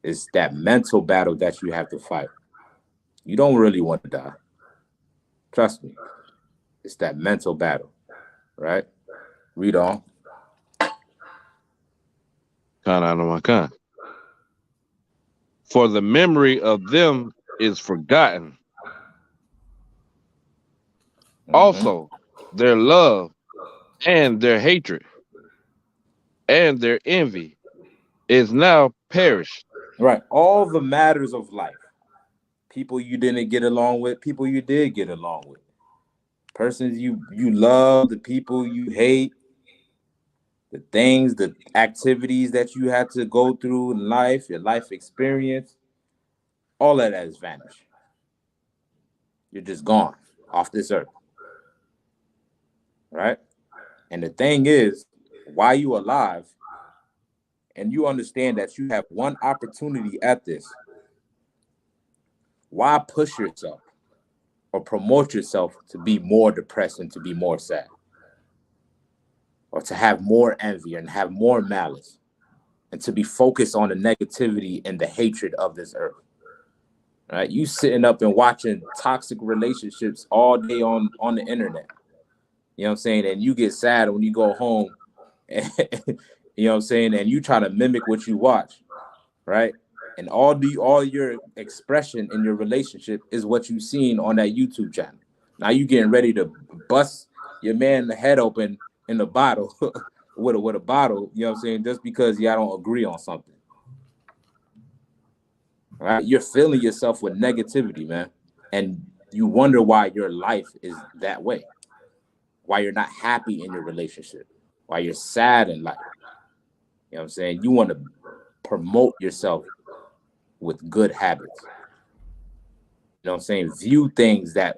It's that mental battle that you have to fight. You don't really want to die. Trust me. It's that mental battle, right? Read on. Kind. For the memory of them is forgotten. Mm-hmm. Also, their love and their hatred and their envy is now perished. Right. All the matters of life. People you didn't get along with, people you did get along with. Persons you love, the people you hate, the things, the activities that you had to go through in life, your life experience, all of that is vanished. You're just gone off this earth, right? And the thing is, while you alive and you understand that you have one opportunity at this, why push yourself or promote yourself to be more depressed and to be more sad, or to have more envy and have more malice, and to be focused on the negativity and the hatred of this earth? Right? You sitting up and watching toxic relationships all day on the internet. You know what I'm saying? And you get sad when you go home, and, you know what I'm saying? And you try to mimic what you watch, right? And all your expression in your relationship is what you seen on that YouTube channel. Now you getting ready to bust your man the head open in a bottle with a bottle, you know what I'm saying, just because y'all don't agree on something. Right? You're filling yourself with negativity, man. And you wonder why your life is that way. Why you're not happy in your relationship. Why you're sad in life. You know what I'm saying? You want to promote yourself with good habits. You know what I'm saying? View things that,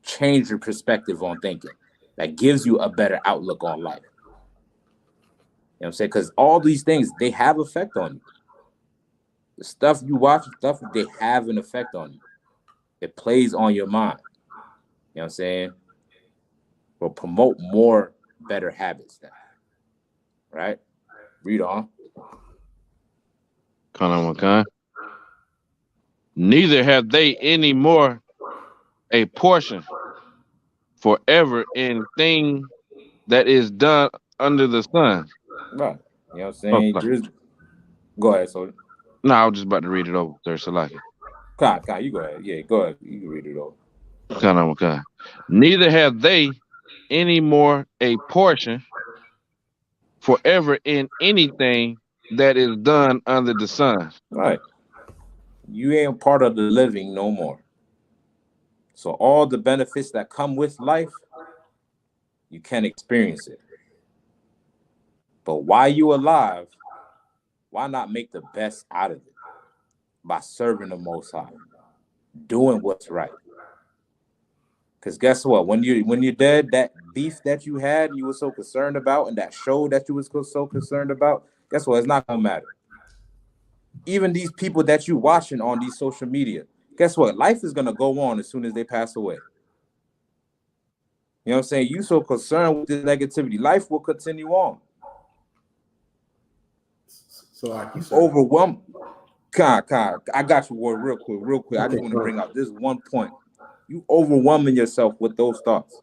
change your perspective on thinking. That gives you a better outlook on life. You know what I'm saying? Because all these things, they have effect on you. The stuff you watch, they have an effect on you. It plays on your mind. You know what I'm saying? Will promote more better habits then. Right? Read on. Neither have they any more a portion forever in thing that is done under the sun. Right. You know what I'm Oh, saying? Just go ahead, so no, I was just about to read it over, sir. Salaki. Kai, you go ahead. Yeah, go ahead. You can read it over. Neither have they any more a portion forever in anything that is done under the sun. Right. You ain't part of the living no more. So all the benefits that come with life, you can experience it. But while you alive, why not make the best out of it by serving the Most High, doing what's right? Because guess what? When you're dead, that beef that you had, you were so concerned about, and that show that you was so concerned about, guess what? It's not gonna matter. Even these people that you watching on these social media, guess what? Life is gonna go on as soon as they pass away. You know what I'm saying? You so concerned with this negativity, life will continue on. So like you said, Overwhelmed. Kai, I got you word real quick. I just Okay, want to bring out this one point. You overwhelming yourself with those thoughts.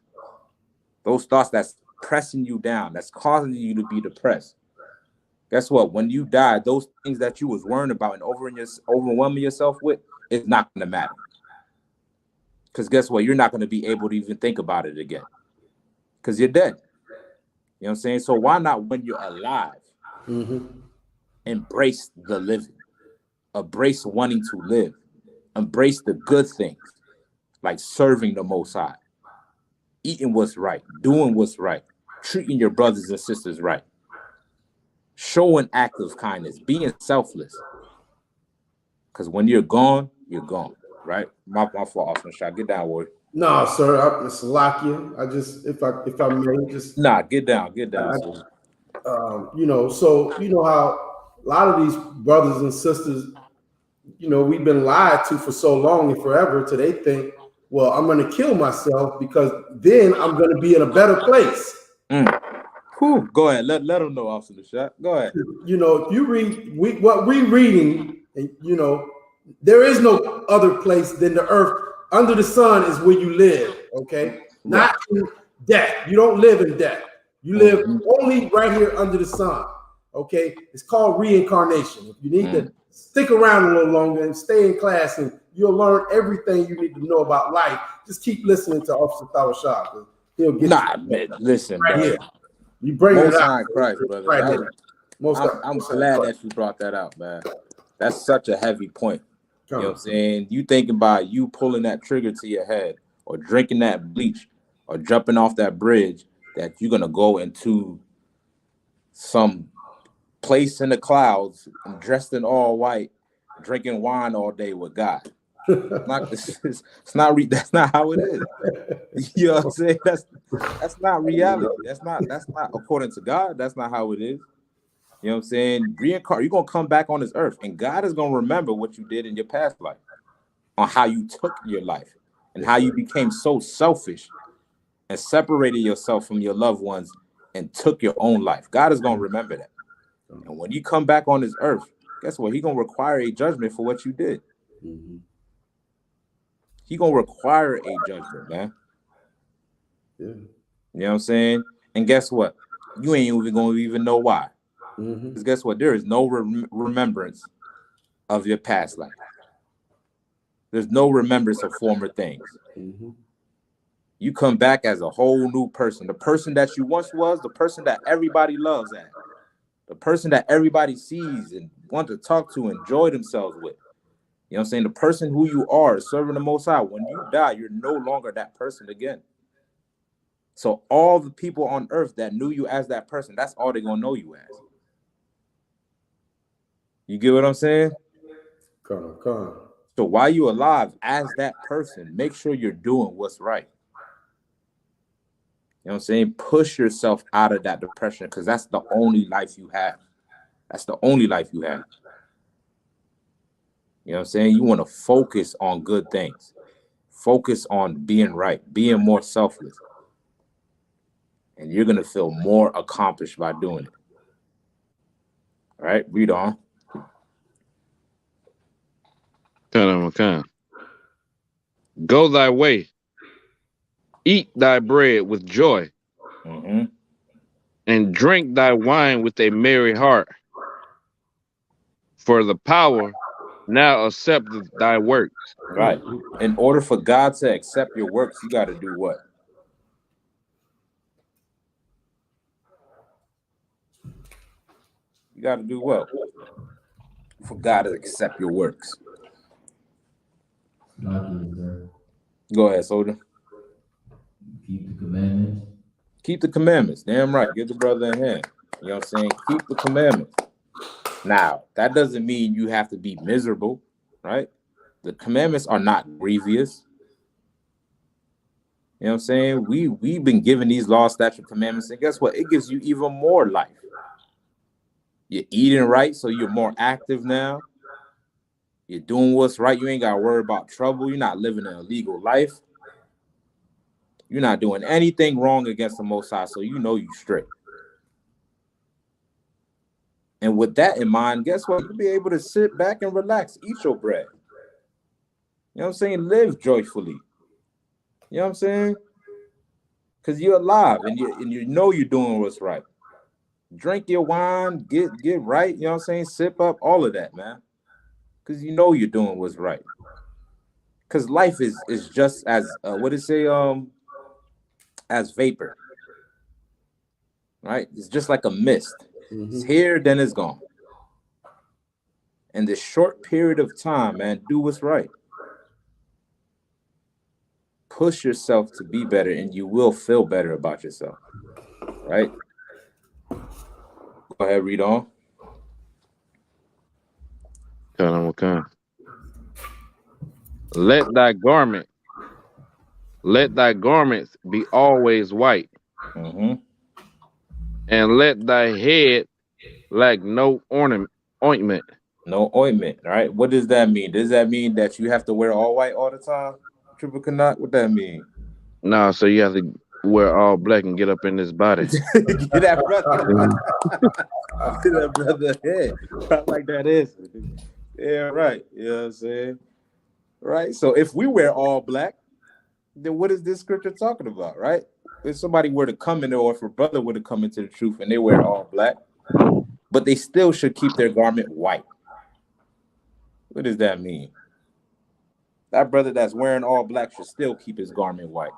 Those thoughts that's pressing you down, that's causing you to be depressed. Guess what? When you die, those things that you was worrying about and overwhelming yourself with, it's not going to matter. Because guess what? You're not going to be able to even think about it again. Because you're dead. You know what I'm saying? So why not, when you're alive, embrace the living, embrace wanting to live, embrace the good things, like serving the Most High, eating what's right, doing what's right, treating your brothers and sisters right, showing acts of kindness, being selfless. Because when you're gone, right? My fault, Austin Shot. Get down, Ward. no, sir, it's Salakia. I just, if I may, just Nah, get down. So. So you know how a lot of these brothers and sisters, we've been lied to for so long and forever till they think, well, I'm going to kill myself because then I'm going to be in a better place. Whew. Go ahead. Let them know, Officer Shot. Go ahead. If you read what we're reading, and there is no other place than the earth. Under the sun is where you live. Okay, not in death. You don't live in death. You live only right here under the sun. Okay, it's called reincarnation. If you need to stick around a little longer and stay in class, and you'll learn everything you need to know about life. Just keep listening to Officer Tawashab. He'll get man, listen, right bro. Here. You bring Most it High out, Christ, brother. Right I'm glad that you brought that out, man. That's such a heavy point. You know what I'm saying? You thinking about you pulling that trigger to your head, or drinking that bleach, or jumping off that bridge, that you're gonna go into some place in the clouds, dressed in all white, drinking wine all day with God. That's not how it is. You know what I'm saying? That's not reality. That's not according to God. That's not how it is. You know what I'm saying? Reincarnate, you're gonna come back on this earth, and God is gonna remember what you did in your past life, on how you took your life, and how you became so selfish and separated yourself from your loved ones and took your own life. God is gonna remember that. And when you come back on this earth, guess what? He's gonna require a judgment for what you did. Mhm. He's gonna require a judgment, man. Yeah. You know what I'm saying? And guess what? You ain't even gonna even know why. Mhm. Because guess what? There is no remembrance of your past life. There's no remembrance of former things. Mhm. You come back as a whole new person. The person that you once was, the person that everybody loves at, the person that everybody sees and want to talk to, enjoy themselves with. You know what I'm saying? The person who you are, serving the Most High. When you die, you're no longer that person again. So all the people on earth that knew you as that person, that's all they're gonna know you as. You get what I'm saying? Come. So while you're alive as that person, make sure you're doing what's right. You know what I'm saying? Push yourself out of that depression, because that's the only life you have. That's the only life you have. You know what I'm saying? You want to focus on good things. Focus on being right, being more selfless. And you're going to feel more accomplished by doing it. All right, read on. Go thy way, eat thy bread with joy, Mm-hmm. and drink thy wine with a merry heart. For the power now accepteth thy works. Right. In order for God to accept your works, you got to do what? You got to do what? For God to accept your works. Lucky, sir. Go ahead, soldier. Keep the commandments. Keep the commandments. Damn right. Give the brother a hand. You know what I'm saying? Keep the commandments. Now, that doesn't mean you have to be miserable, right? The commandments are not grievous. You know what I'm saying? We've been given these law, statute, commandments, and guess what? It gives you even more life. You're eating right, so you're more active now. You're doing what's right. You ain't got to worry about trouble. You're not living an illegal life. You're not doing anything wrong against the Most High, so you know you straight. And with that in mind, guess what? You'll be able to sit back and relax, eat your bread. You know what I'm saying? Live joyfully. You know what I'm saying? Because you're alive and you know you're doing what's right. Drink your wine, get right, you know what I'm saying? Sip up, all of that, man. Because you know you're doing what's right. Because life is just as what did it say? As vapor. Right? It's just like a mist. It's here, then it's gone. In this short period of time, man, do what's right. Push yourself to be better, and you will feel better about yourself. Right? Go ahead, read on. Let thy garment, let thy garments be always white, Mm-hmm. and let thy head lack no ointment. No ointment, right? What does that mean? Does that mean that you have to wear all white all the time? Triple Canuck, what that mean? Nah, so you have to wear all black and get up in this body. Get that brother. Get that brother head. I like that answer. Yeah, right. You know what I'm saying? Right. So if we wear all black, then what is this scripture talking about, right? If somebody were to come in there, or if a brother were to come into the truth and they wear all black, but they still should keep their garment white. What does that mean? That brother that's wearing all black should still keep his garment white.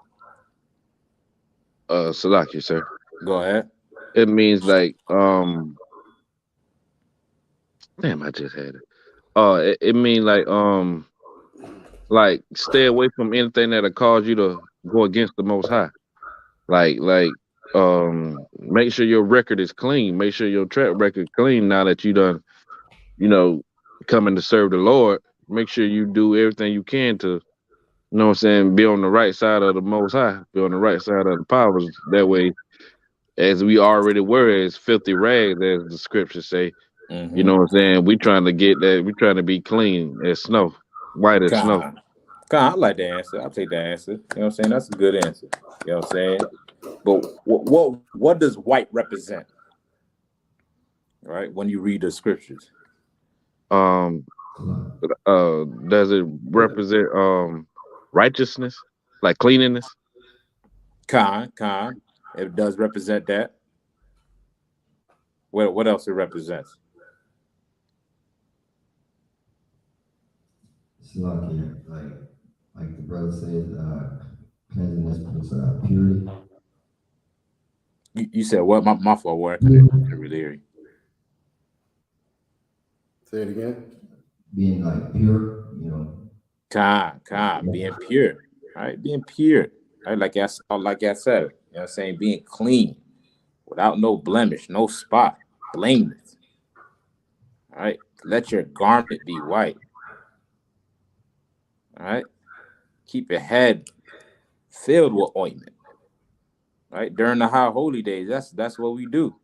Salaki, sir. Go ahead. It means like damn, I just had it. It means like stay away from anything that'll cause you to go against the Most High. Like make sure your record is clean. Make sure your track record clean now that you done, you know, coming to serve the Lord. make sure you do everything you can to, you know what I'm saying, be on the right side of the Most High, be on the right side of the powers. That way, as we already were, as filthy rags, as the scriptures say, you Mm-hmm. know what I'm saying. We trying to get that. We trying to be clean as snow, white as snow. Con, con, I like the answer. I'll take that answer. You know what I'm saying? That's a good answer. You know what I'm saying? But what does white represent? Right? When you read the scriptures. Um, does it represent righteousness, like cleanliness? Con. It does represent that. What else it represents? It's like the brother says, cleanliness plus purity. You said what? My fault. Where I couldn't Purity, really hear you. Say it again. being like pure, you know. Con, being pure, right? Being pure, right? Like I said, you know what I'm saying? Being clean, without no blemish, no spot, blameless, right? Let your garment be white, all right? Keep your head filled with ointment, right? During the high holy days, that's what we do,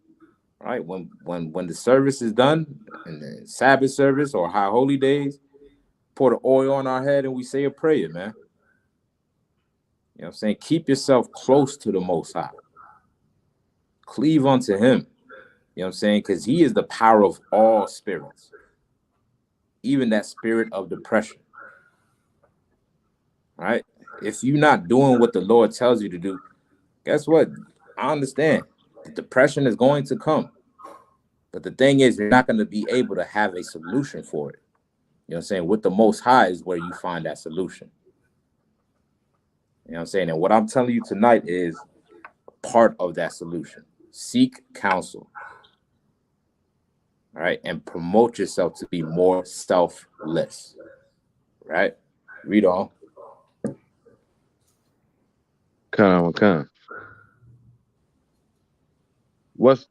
right? When the service is done, in the Sabbath service or high holy days, pour the oil on our head and we say a prayer, man. You know what I'm saying? Keep yourself close to the Most High. Cleave unto Him. You know what I'm saying? Because He is the power of all spirits, even that spirit of depression. Right? If you're not doing what the Lord tells you to do, guess what? I understand. The depression is going to come. But the thing is, you're not going to be able to have a solution for it. You know what I'm saying? With the Most High is where you find that solution. You know what I'm saying? And what I'm telling you tonight is part of that solution. Seek counsel. Right? And promote yourself to be more selfless. Right? Read on. Kind. What's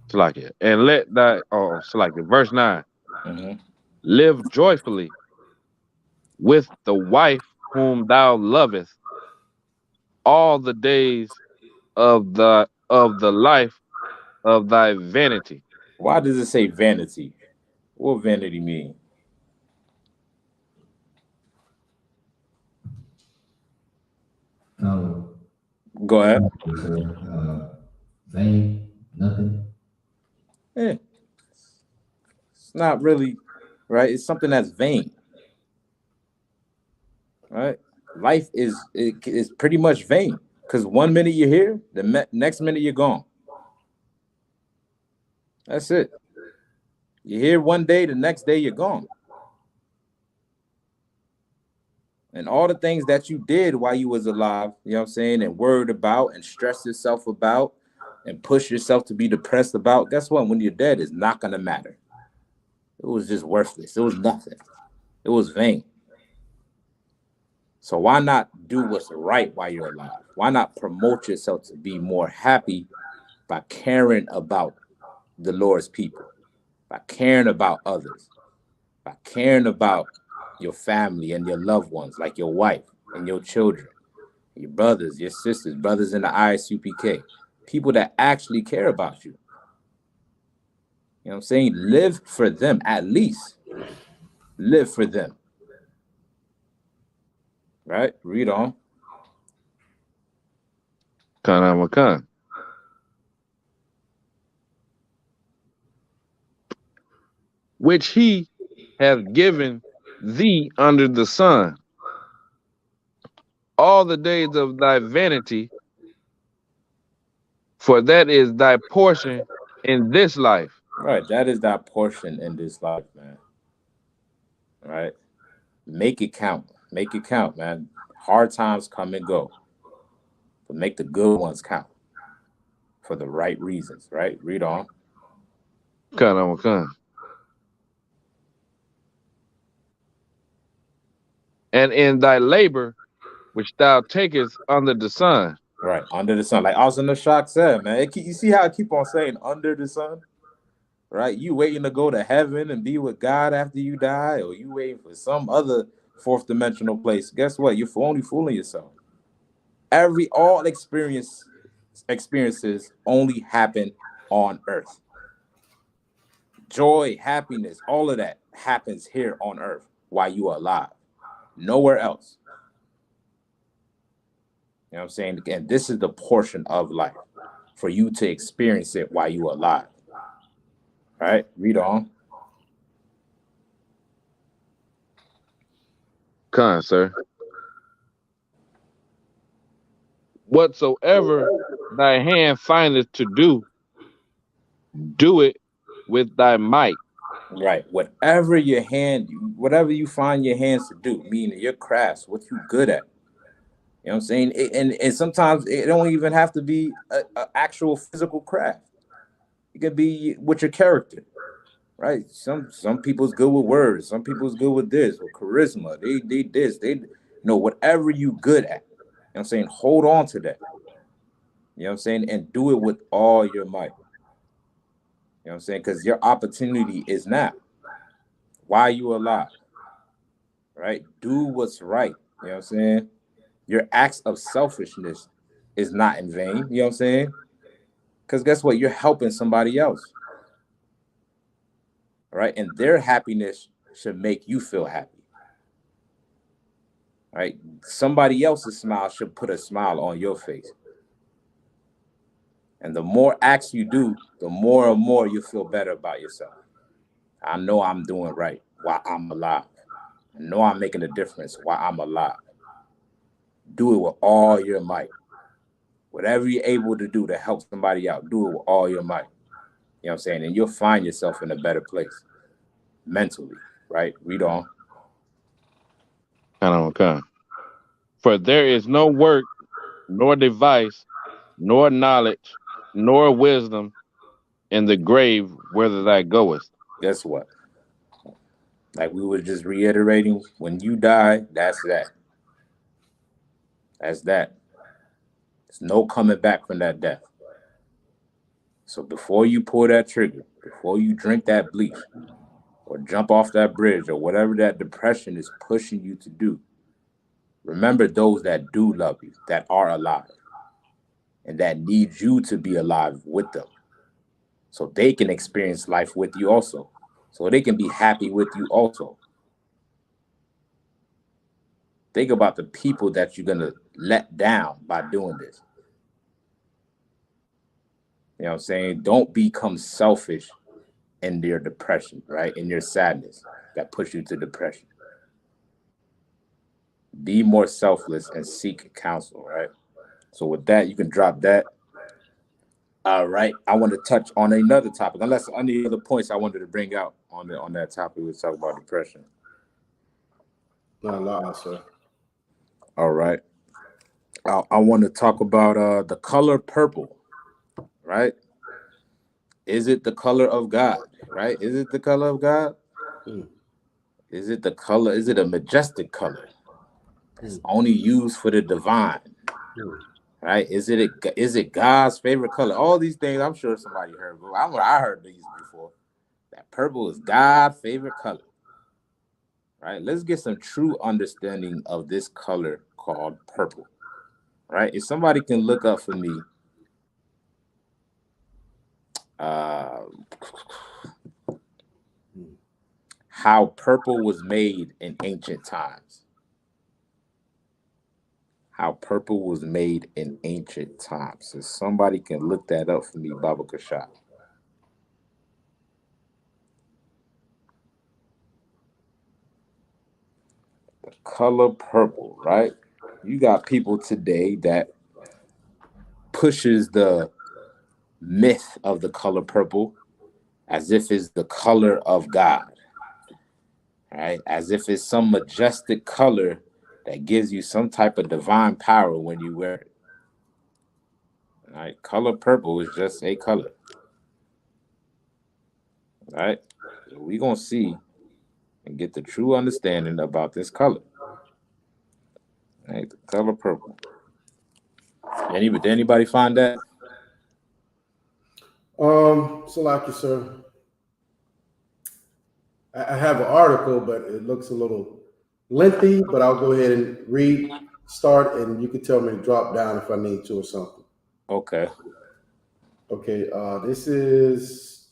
Salakia? And let thy Salakia, verse 9. Mm-hmm. Live joyfully with the wife whom thou lovest all the days of the life of thy vanity. Why does it say vanity? What vanity mean? Kind Go ahead. vain, nothing. Eh, it's not really, right? It's something that's vain, right? Life is pretty much vain because 1 minute you're here, the next minute you're gone. That's it. You're here one day, the next day you're gone. And all the things that you did while you was alive, you know what I'm saying, and worried about and stressed yourself about and push yourself to be depressed about, guess what? When you're dead, it's not going to matter. It was just worthless. It was nothing. It was vain. So why not do what's right while you're alive? Why not promote yourself to be more happy by caring about the Lord's people, by caring about others, by caring about your family and your loved ones, like your wife and your children, your brothers, your sisters, brothers in the Isupk, people that actually care about you. You know what I'm saying? Live for them, at least. Live for them. Right? Read on. Kind. Which he hath given thee under the sun all the days of thy vanity, for that is thy portion in this life. Right. That is that portion in this life, man. Right? Make it count. Make it count, man. Hard times come and go, but make the good ones count for the right reasons, right? Read on. Kind. And in thy labor which thou takest under the sun. Right. Under the sun. Like Austin the Shock said, man. You see how I keep on saying under the sun? right? You waiting to go to heaven and be with God after you die, or you waiting for some other fourth dimensional place. Guess what? You're only fooling yourself. All experiences only happen on earth. Joy, happiness, all of that happens here on earth while you are alive. Nowhere else. You know what I'm saying? Again, this is the portion of life for you to experience it while you are alive. All right, read on. Con, sir. Whatsoever thy hand findeth to do, do it with thy might. Right. Whatever you find your hands to do, meaning your crafts, what you good at. You know what I'm saying? And sometimes it don't even have to be a actual physical craft. It could be with your character, right? Some people's good with words. Some people's good with this, with charisma. They whatever you good at. You know what I'm saying? Hold on to that. You know what I'm saying? And do it with all your might. You know what I'm saying? Because your opportunity is now. While you alive, right? Do what's right. You know what I'm saying? Your acts of selfishness is not in vain. You know what I'm saying? Because guess what? You're helping somebody else, right? And their happiness should make you feel happy, right? Somebody else's smile should put a smile on your face. And the more acts you do, the more and more you feel better about yourself. I know I'm doing right while I'm alive. I know I'm making a difference while I'm alive. Do it with all your might. Whatever you're able to do to help somebody out, do it with all your might. You know what I'm saying? And you'll find yourself in a better place mentally, right? Read on. Con. For there is no work, nor device, nor knowledge, nor wisdom in the grave whither thou goest. Guess what? Like we were just reiterating, when you die, that's that. That's that. There's no coming back from that death. So before you pull that trigger, before you drink that bleach, or jump off that bridge, or whatever that depression is pushing you to do, remember those that do love you, that are alive, and that need you to be alive with them. So they can experience life with you also. So they can be happy with you also. Think about the people that you're going to let down by doing this. You know what I'm saying? Don't become selfish in your depression, right? In your sadness that push you to depression. Be more selfless and seek counsel, right? So with that, you can drop that. All right. I want to touch on another topic, unless any other points I wanted to bring out on that topic. We'll talk about depression. Not a lot, sir. All right. I want to talk about the color purple, right? Is it the color of God, right? Is it the color of God? Mm. Is it the color? Is it a majestic color? It's only used for the divine, right? Is it God's favorite color? All these things, I'm sure somebody heard. But I heard these before. That purple is God's favorite color, right? Let's get some true understanding of this color called purple, right? If somebody can look up for me, uh, how purple was made in ancient times. How purple was made in ancient times. If somebody can look that up for me, Baba Kashat. The color purple, right? You got people today that pushes the myth of the color purple as if it's the color of God, right? As if it's some majestic color that gives you some type of divine power when you wear it. Right? Color purple is just a color. Right? So we're gonna see and get the true understanding about this color. Right? The color purple. Did anybody find that? So like you, sir. I have an article, but it looks a little lengthy. But I'll go ahead and start, and you can tell me to drop down if I need to or something. Okay. Okay, this is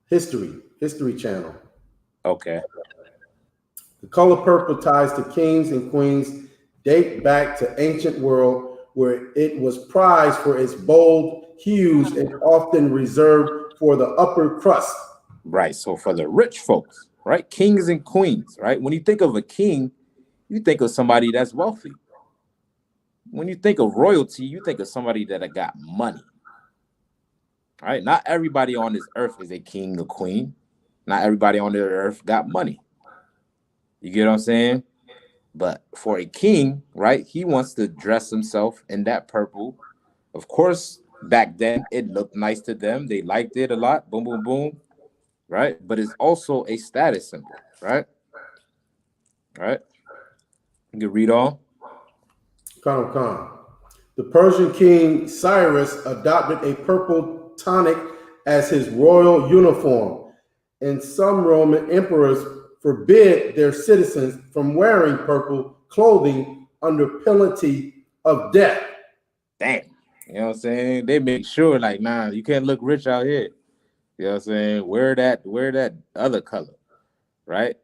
History Channel. Okay. The color purple ties to kings and queens date back to ancient world where it was prized for its bold hues and often reserved for the upper crust. Right. So for the rich folks, right? Kings and queens, right? When you think of a king, you think of somebody that's wealthy. When you think of royalty, you think of somebody that got money. Right? Not everybody on this earth is a king or queen. Not everybody on this earth got money. You get what I'm saying? But for a king, right, he wants to dress himself in that purple. Of course, back then it looked nice to them. They liked it a lot. Boom, boom, boom. Right? But it's also a status symbol, right? Right? You can read on. Khan. The Persian king Cyrus adopted a purple tunic as his royal uniform, and some Roman emperors forbid their citizens from wearing purple clothing under penalty of death. Damn. You know what I'm saying? They make sure, like, nah, you can't look rich out here. You know what I'm saying? Wear that other color, right?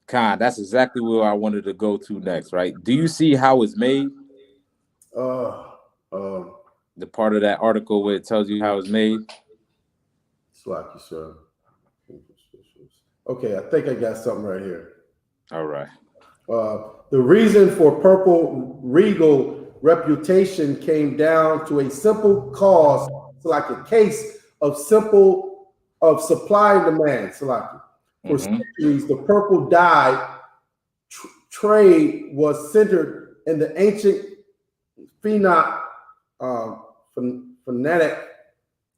Khan, that's exactly where I wanted to go to next, right? Do you see how it's made? Uh, The part of that article where it tells you how it's made? Slacky, sir. Okay, I think I got something right here. All right. The reason for purple regal reputation came down to a simple cause, like a case of supply and demand. Salaki. For centuries, the purple dye trade was centered in the ancient phonetic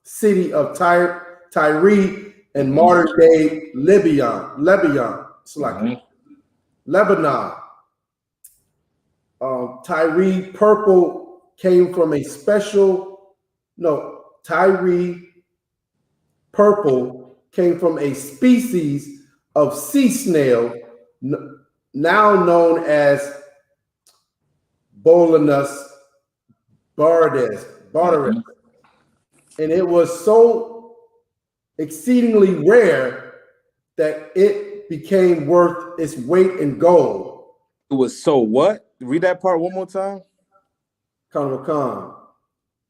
city of Tyre and modern day Lebanon. Lebanon. Tyre purple came from a Tyre purple came from a species of sea snail now known as Bolanus bardes, and it was so exceedingly rare that it became worth its weight in gold. It was so what? Read that part one more time. Khan.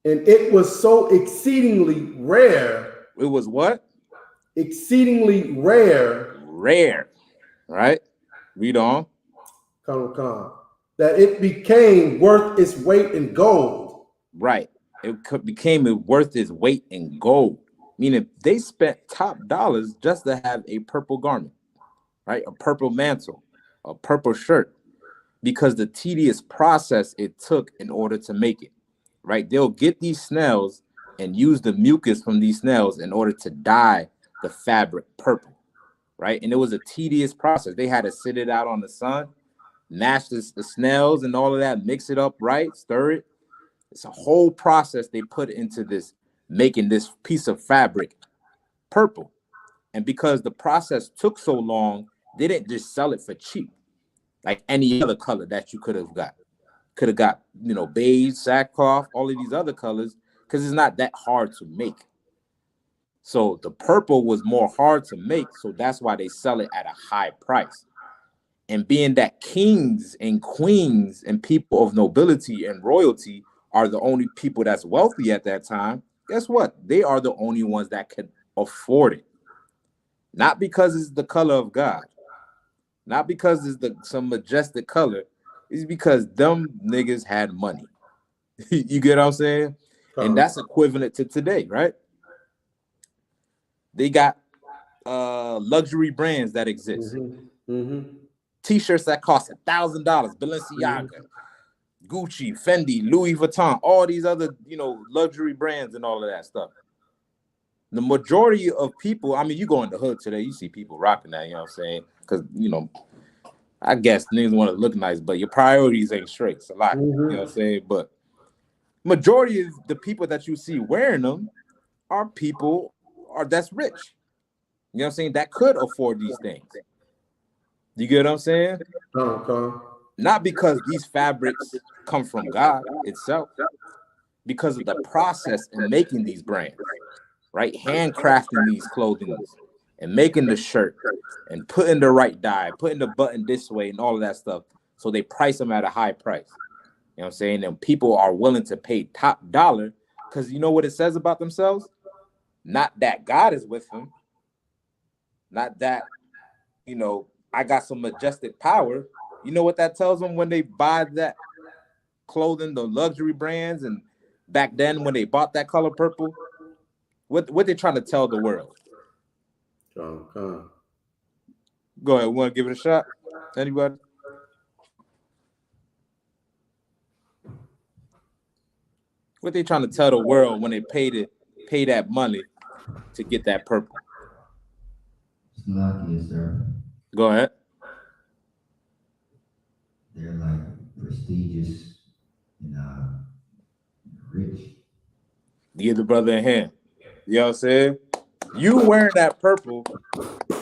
And it was so exceedingly rare. It was what? Exceedingly rare. Rare. Right? Read on. Khan. That it became worth its weight in gold. Right. It became worth its weight in gold. Meaning they spent top dollars just to have a purple garment, right? A purple mantle, a purple shirt, because the tedious process it took in order to make it, right? They'll get these snails and use the mucus from these snails in order to dye the fabric purple, right? And it was a tedious process. They had to sit it out on the sun, mash the snails and all of that, mix it up right, stir it. It's a whole process they put into this, making this piece of fabric purple. And because the process took so long, they didn't just sell it for cheap, like any other color that you could have got. Could have got, beige, sackcloth, all of these other colors, because it's not that hard to make. So the purple was more hard to make, so that's why they sell it at a high price. And being that kings and queens and people of nobility and royalty are the only people that's wealthy at that time, guess what? They are the only ones that can afford it. Not because it's the color of God, not because it's some majestic color. It's because them niggas had money. You get what I'm saying? And that's equivalent to today, right? They got luxury brands that exist. T-shirts that cost $1,000, Balenciaga, Gucci, Fendi, Louis Vuitton, all these other, luxury brands and all of that stuff. The majority of people, I mean, you go in the hood today, you see people rocking that, you know what I'm saying? Because, I guess niggas want to look nice, but your priorities ain't straight. It's a lot, you know what I'm saying? But majority of the people that you see wearing them are people that's rich. You know what I'm saying? That could afford these things. You get what I'm saying? Not because these fabrics come from God itself, because of the process in making these brands, right? Handcrafting these clothings and making the shirt and putting the right dye, putting the button this way and all of that stuff. So they price them at a high price. You know what I'm saying? And people are willing to pay top dollar because you know what it says about themselves? Not that God is with them, not that, you know, I got some majestic power. You know what that tells them when they buy that clothing, the luxury brands, and back then when they bought that color purple? What they trying to tell the world? Con. Go ahead. Want to give it a shot? Anybody? What they trying to tell the world when they pay that money to get that purple? Lucky, sir. Go ahead. They're like prestigious and rich. Give the brother a hand. You know what I'm saying? You wearing that purple,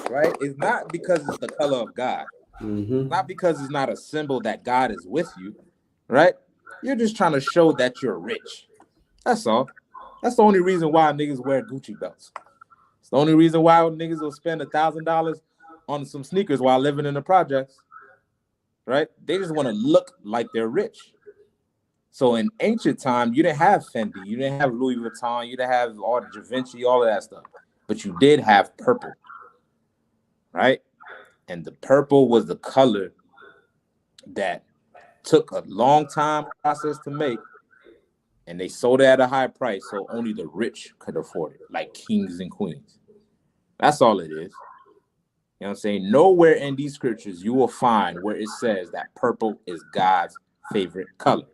right? It's not because it's the color of God. Not because it's not a symbol that God is with you, right? You're just trying to show that you're rich. That's all. That's the only reason why niggas wear Gucci belts. It's the only reason why niggas will spend $1,000 on some sneakers while living in the projects, right? They just want to look like they're rich. So in ancient time, you didn't have Fendi, you didn't have Louis Vuitton, you didn't have all Da Vinci, all of that stuff, but you did have purple, right? And the purple was the color that took a long time process to make, and they sold it at a high price, so only the rich could afford it, like kings and queens. That's all it is. You know what I'm saying? Nowhere in these scriptures you will find where it says that purple is God's favorite color.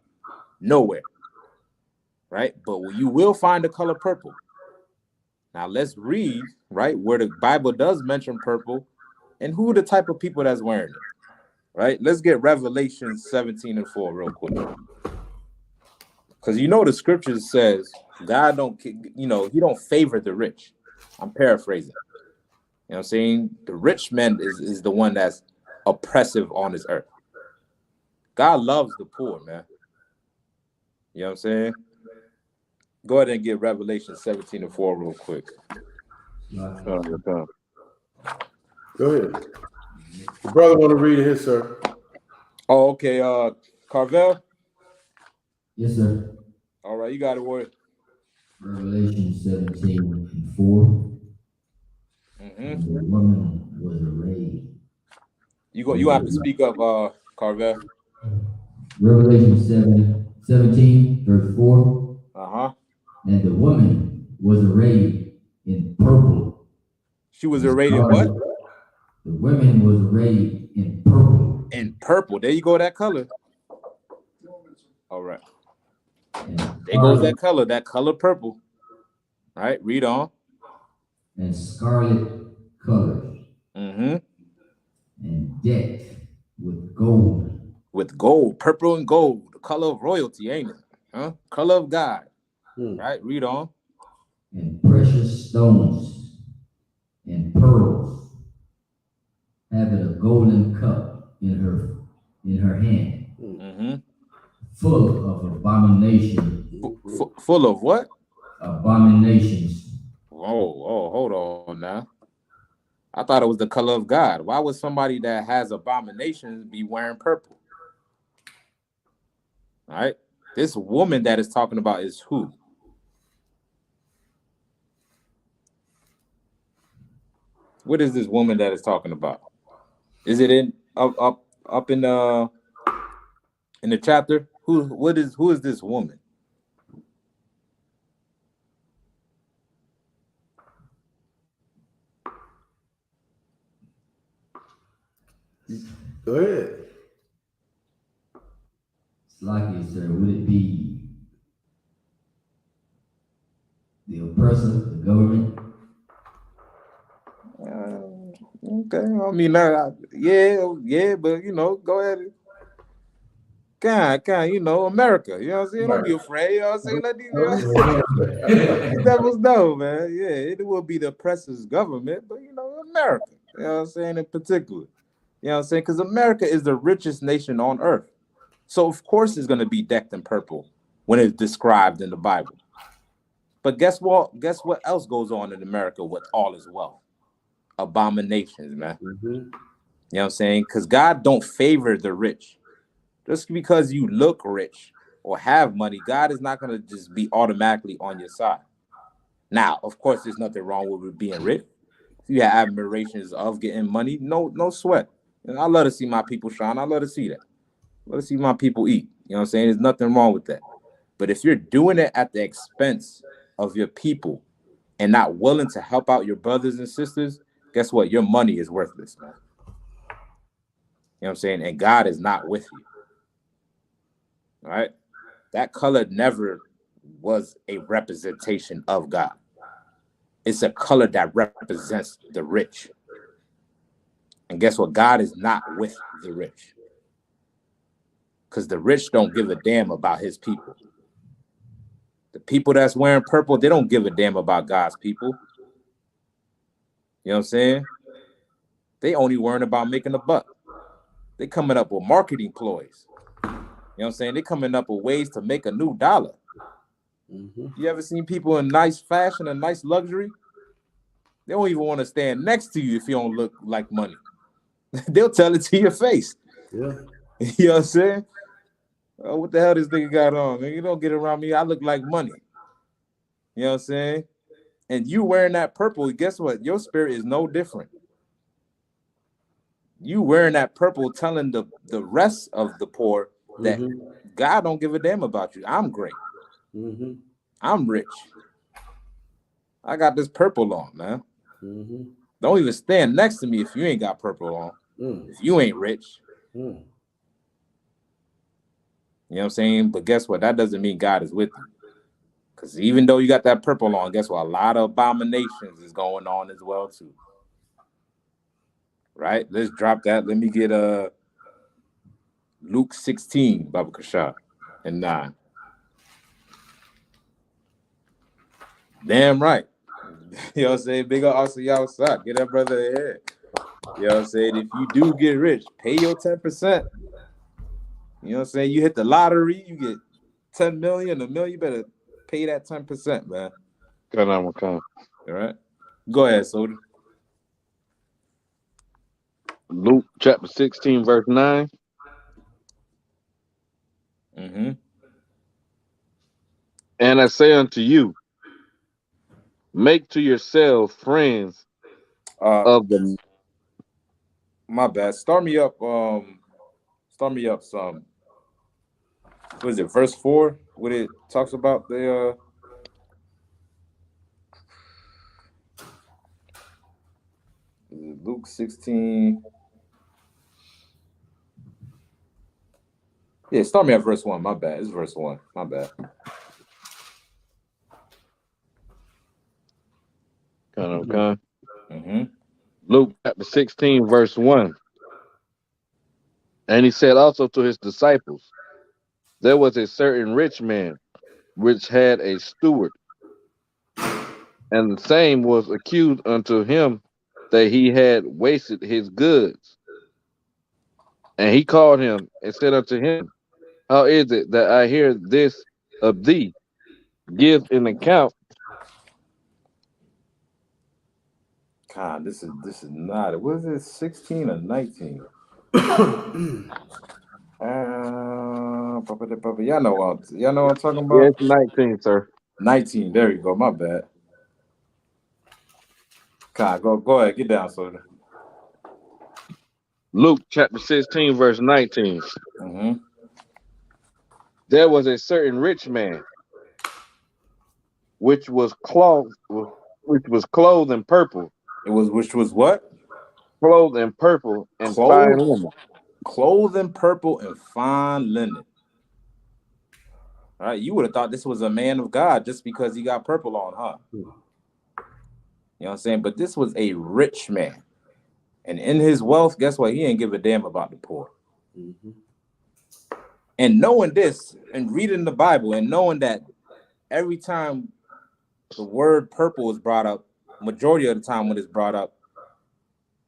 Nowhere. Right? But you will find the color purple. Now let's read, right, where the Bible does mention purple and who are the type of people that's wearing it. Right? Let's get Revelation 17:4 real quick. Because you know the scriptures says God don't, you know, he don't favor the rich. I'm paraphrasing. You know what I'm saying? The rich man is the one that's oppressive on this earth. God loves the poor, man. You know what I'm saying? Go ahead and get Revelation 17:4 real quick. Con. Go ahead. The brother want to read it here, sir. Oh, okay. Carvel? Yes, sir. All right, you got it, word. Revelation 17:4. And the woman was arrayed. You have to speak up, Carvel. Revelation 17, verse 4. Uh-huh. And the woman was arrayed in purple. She was arrayed in what? The women was arrayed in purple. In purple. There you go, that color. All right. There goes that color purple. All right, read on. And scarlet colors. Mm-hmm. And decked with gold. With gold, purple and gold, the color of royalty, ain't it? Huh? Color of God. Right, read on. And precious stones and pearls, having a golden cup in her hand, full of abominations. Full of what? Abominations. Oh, hold on now. I thought it was the color of God. Why would somebody that has abominations be wearing purple? All right. This woman that is talking about is who? What is this woman that is talking about? Is it in up in the chapter? Who is this woman? Go ahead. It's likely, sir, would it be the oppressor, the government? Okay, I mean, yeah, but you know, go ahead. God, you know, America. You know what I'm saying? Don't be afraid. You know what I'm saying? Let these, let these devils know, man. Yeah, it will be the oppressor's government, but you know, America. You know what I'm saying? In particular. You know what I'm saying? Because America is the richest nation on earth. So of course it's gonna be decked in purple when it's described in the Bible. But guess what? Guess what else goes on in America with all its wealth? Abominations, man. Mm-hmm. You know what I'm saying? Because God don't favor the rich. Just because you look rich or have money, God is not gonna just be automatically on your side. Now, of course, there's nothing wrong with being rich. If you have admirations of getting money, no sweat. And I love to see my people shine. I love to see that. I love to see my people eat. You know what I'm saying? There's nothing wrong with that. But if you're doing it at the expense of your people and not willing to help out your brothers and sisters, guess what? Your money is worthless, man. You know what I'm saying? And God is not with you. All right? That color never was a representation of God. It's a color that represents the rich. And guess what? God is not with the rich. Because the rich don't give a damn about his people. The people that's wearing purple, they don't give a damn about God's people. You know what I'm saying? They only worrying about making a buck. They coming up with marketing ploys. You know what I'm saying? They coming up with ways to make a new dollar. Mm-hmm. You ever seen people in nice fashion and nice luxury? They don't even want to stand next to you if you don't look like money. They'll tell it to your face. Yeah. You know what I'm saying? Oh, what the hell this nigga got on? Man, you don't get around me. I look like money. You know what I'm saying? And you wearing that purple, guess what? Your spirit is no different. You wearing that purple telling the rest of the poor that Mm-hmm. God don't give a damn about you. I'm great. Mm-hmm. I'm rich. I got this purple on, man. Mm-hmm. Don't even stand next to me if you ain't got purple on. If you ain't rich. Mm. You know what I'm saying? But guess what? That doesn't mean God is with you. Because even though you got that purple on, guess what? A lot of abominations is going on as well, too. Right? Let's drop that. Let me get Luke 16, Baba Kashah, and 9. Damn right. You know what I'm saying? Big up also y'all suck. Get that brother ahead. You know what I'm saying? If you do get rich, pay your 10%. You know what I'm saying? You hit the lottery, you get 10 million, a million, you better pay that 10%, man. All right? Go ahead, Soda. Luke chapter 16, verse 9. Mm-hmm. And I say unto you, make to yourselves friends of the. My bad. Start me up some. What is it, verse 4? What it talks about the Luke 16. Yeah, start me at verse 1. My bad. It's verse 1. My bad. Mm-hmm. Luke chapter 16, verse 1. And he said also to his disciples, there was a certain rich man which had a steward, and the same was accused unto him that he had wasted his goods. And he called him and said unto him, how is it that I hear this of thee? Give an account. God, this is not. What is it? 16 or 19? Y'all know what I'm talking Yes, about? 19, sir. 19. There you go. My bad. God, go ahead. Get down, Soda. Luke chapter 16, verse 19. Mm-hmm. There was a certain rich man which was clothed in purple. Which was what? Clothed in purple and fine Clothed linen. in purple and fine linen. All right, you would have thought this was a man of God just because he got purple on, huh? You know what I'm saying? But this was a rich man. And in his wealth, guess what? He ain't give a damn about the poor. Mm-hmm. And knowing this and reading the Bible and knowing that every time the word purple is brought up, majority of the time when it's brought up,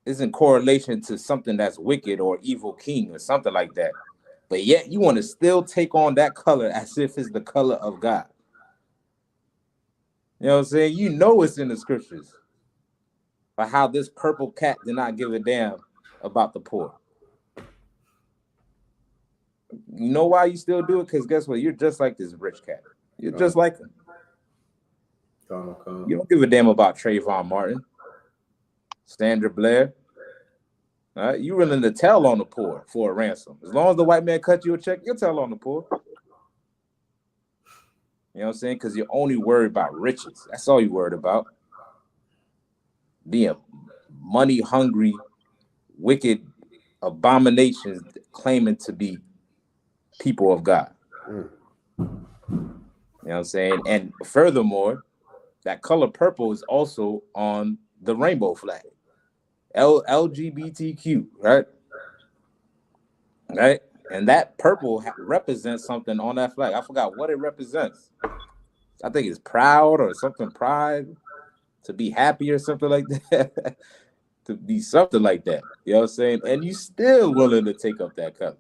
is in correlation to something that's wicked or evil king or something like that. But yet you want to still take on that color as if it's the color of God. You know what I'm saying? You know it's in the scriptures. But how this purple cat did not give a damn about the poor. You know why you still do it? Because guess what? You're just like this rich cat. You're just like him. You don't give a damn about Trayvon Martin, Sandra Blair. All right? You willing to tell on the poor for a ransom. As long as the white man cut you a check, you'll tell on the poor. You know what I'm saying? Because you're only worried about riches. That's all you're worried about. Being money-hungry, wicked abominations claiming to be people of God. You know what I'm saying? And furthermore, that color purple is also on the rainbow flag. LGBTQ, right? Right? And that purple represents something on that flag. I forgot what it represents. I think it's proud or something, pride, to be happy or something like that. To be something like that. You know what I'm saying? And you still willing to take up that color.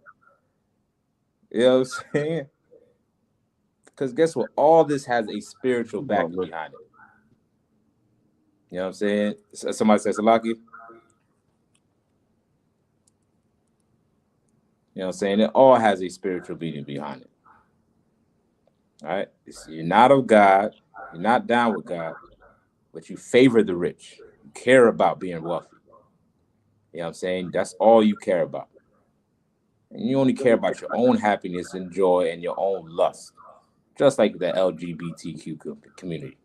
You know what I'm saying? Because guess what? All this has a spiritual backing behind it. You know what I'm saying? Somebody says Salaki. You know what I'm saying? It all has a spiritual being behind it. All right? You're not of God. You're not down with God. But you favor the rich. You care about being wealthy. You know what I'm saying? That's all you care about. And you only care about your own happiness and joy and your own lust. Just like the LGBTQ community.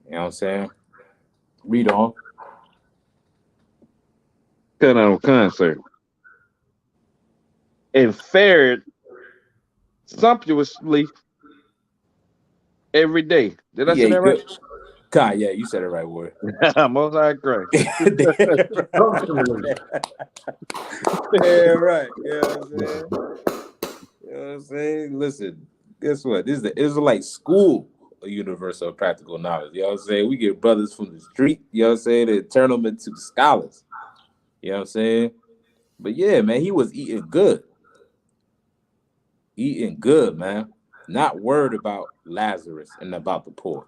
You know what I'm saying? Read on. Cut on concert. And fared sumptuously every day. Did I say that right? God, yeah, you said it right, word. Most High Christ. Yeah, right. You know what I'm saying? You know what I'm saying? Listen, guess what? This is the Israelite school of universal practical knowledge. You know what I'm saying? We get brothers from the street, you know what I'm saying, to turn them into scholars. You know what I'm saying? But yeah, man, he was eating good. Eating good, man. Not worried about Lazarus and about the poor.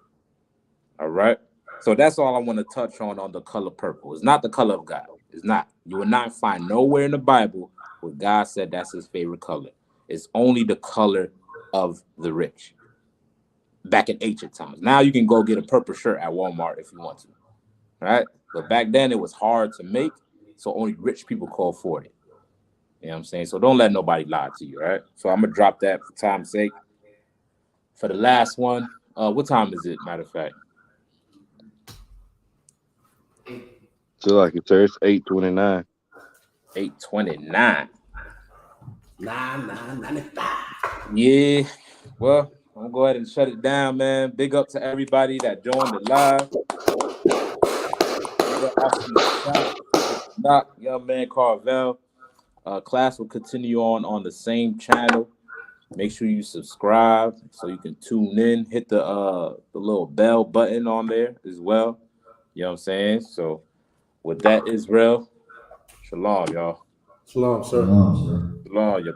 All right? So that's all I want to touch on the color purple. It's not the color of God. It's not. You will not find nowhere in the Bible where God said that's his favorite color. It's only the color of the rich. Back in ancient times. Now you can go get a purple shirt at Walmart if you want to. All right? But back then it was hard to make, so only rich people could afford it. You know what I'm saying? So don't let nobody lie to you, right? So I'm going to drop that for time's sake. For the last one, what time is it, matter of fact? So like it says 8:29. 8:29. 9:95. Yeah. Well, I'm going to go ahead and shut it down, man. Big up to everybody that joined the live. Young man Carvel. Class will continue on the same channel. Make sure you subscribe so you can tune in. Hit the little bell button on there as well. You know what I'm saying? So with that, Israel, shalom, y'all. Shalom, sir. Shalom, sir. Shalom, y'all.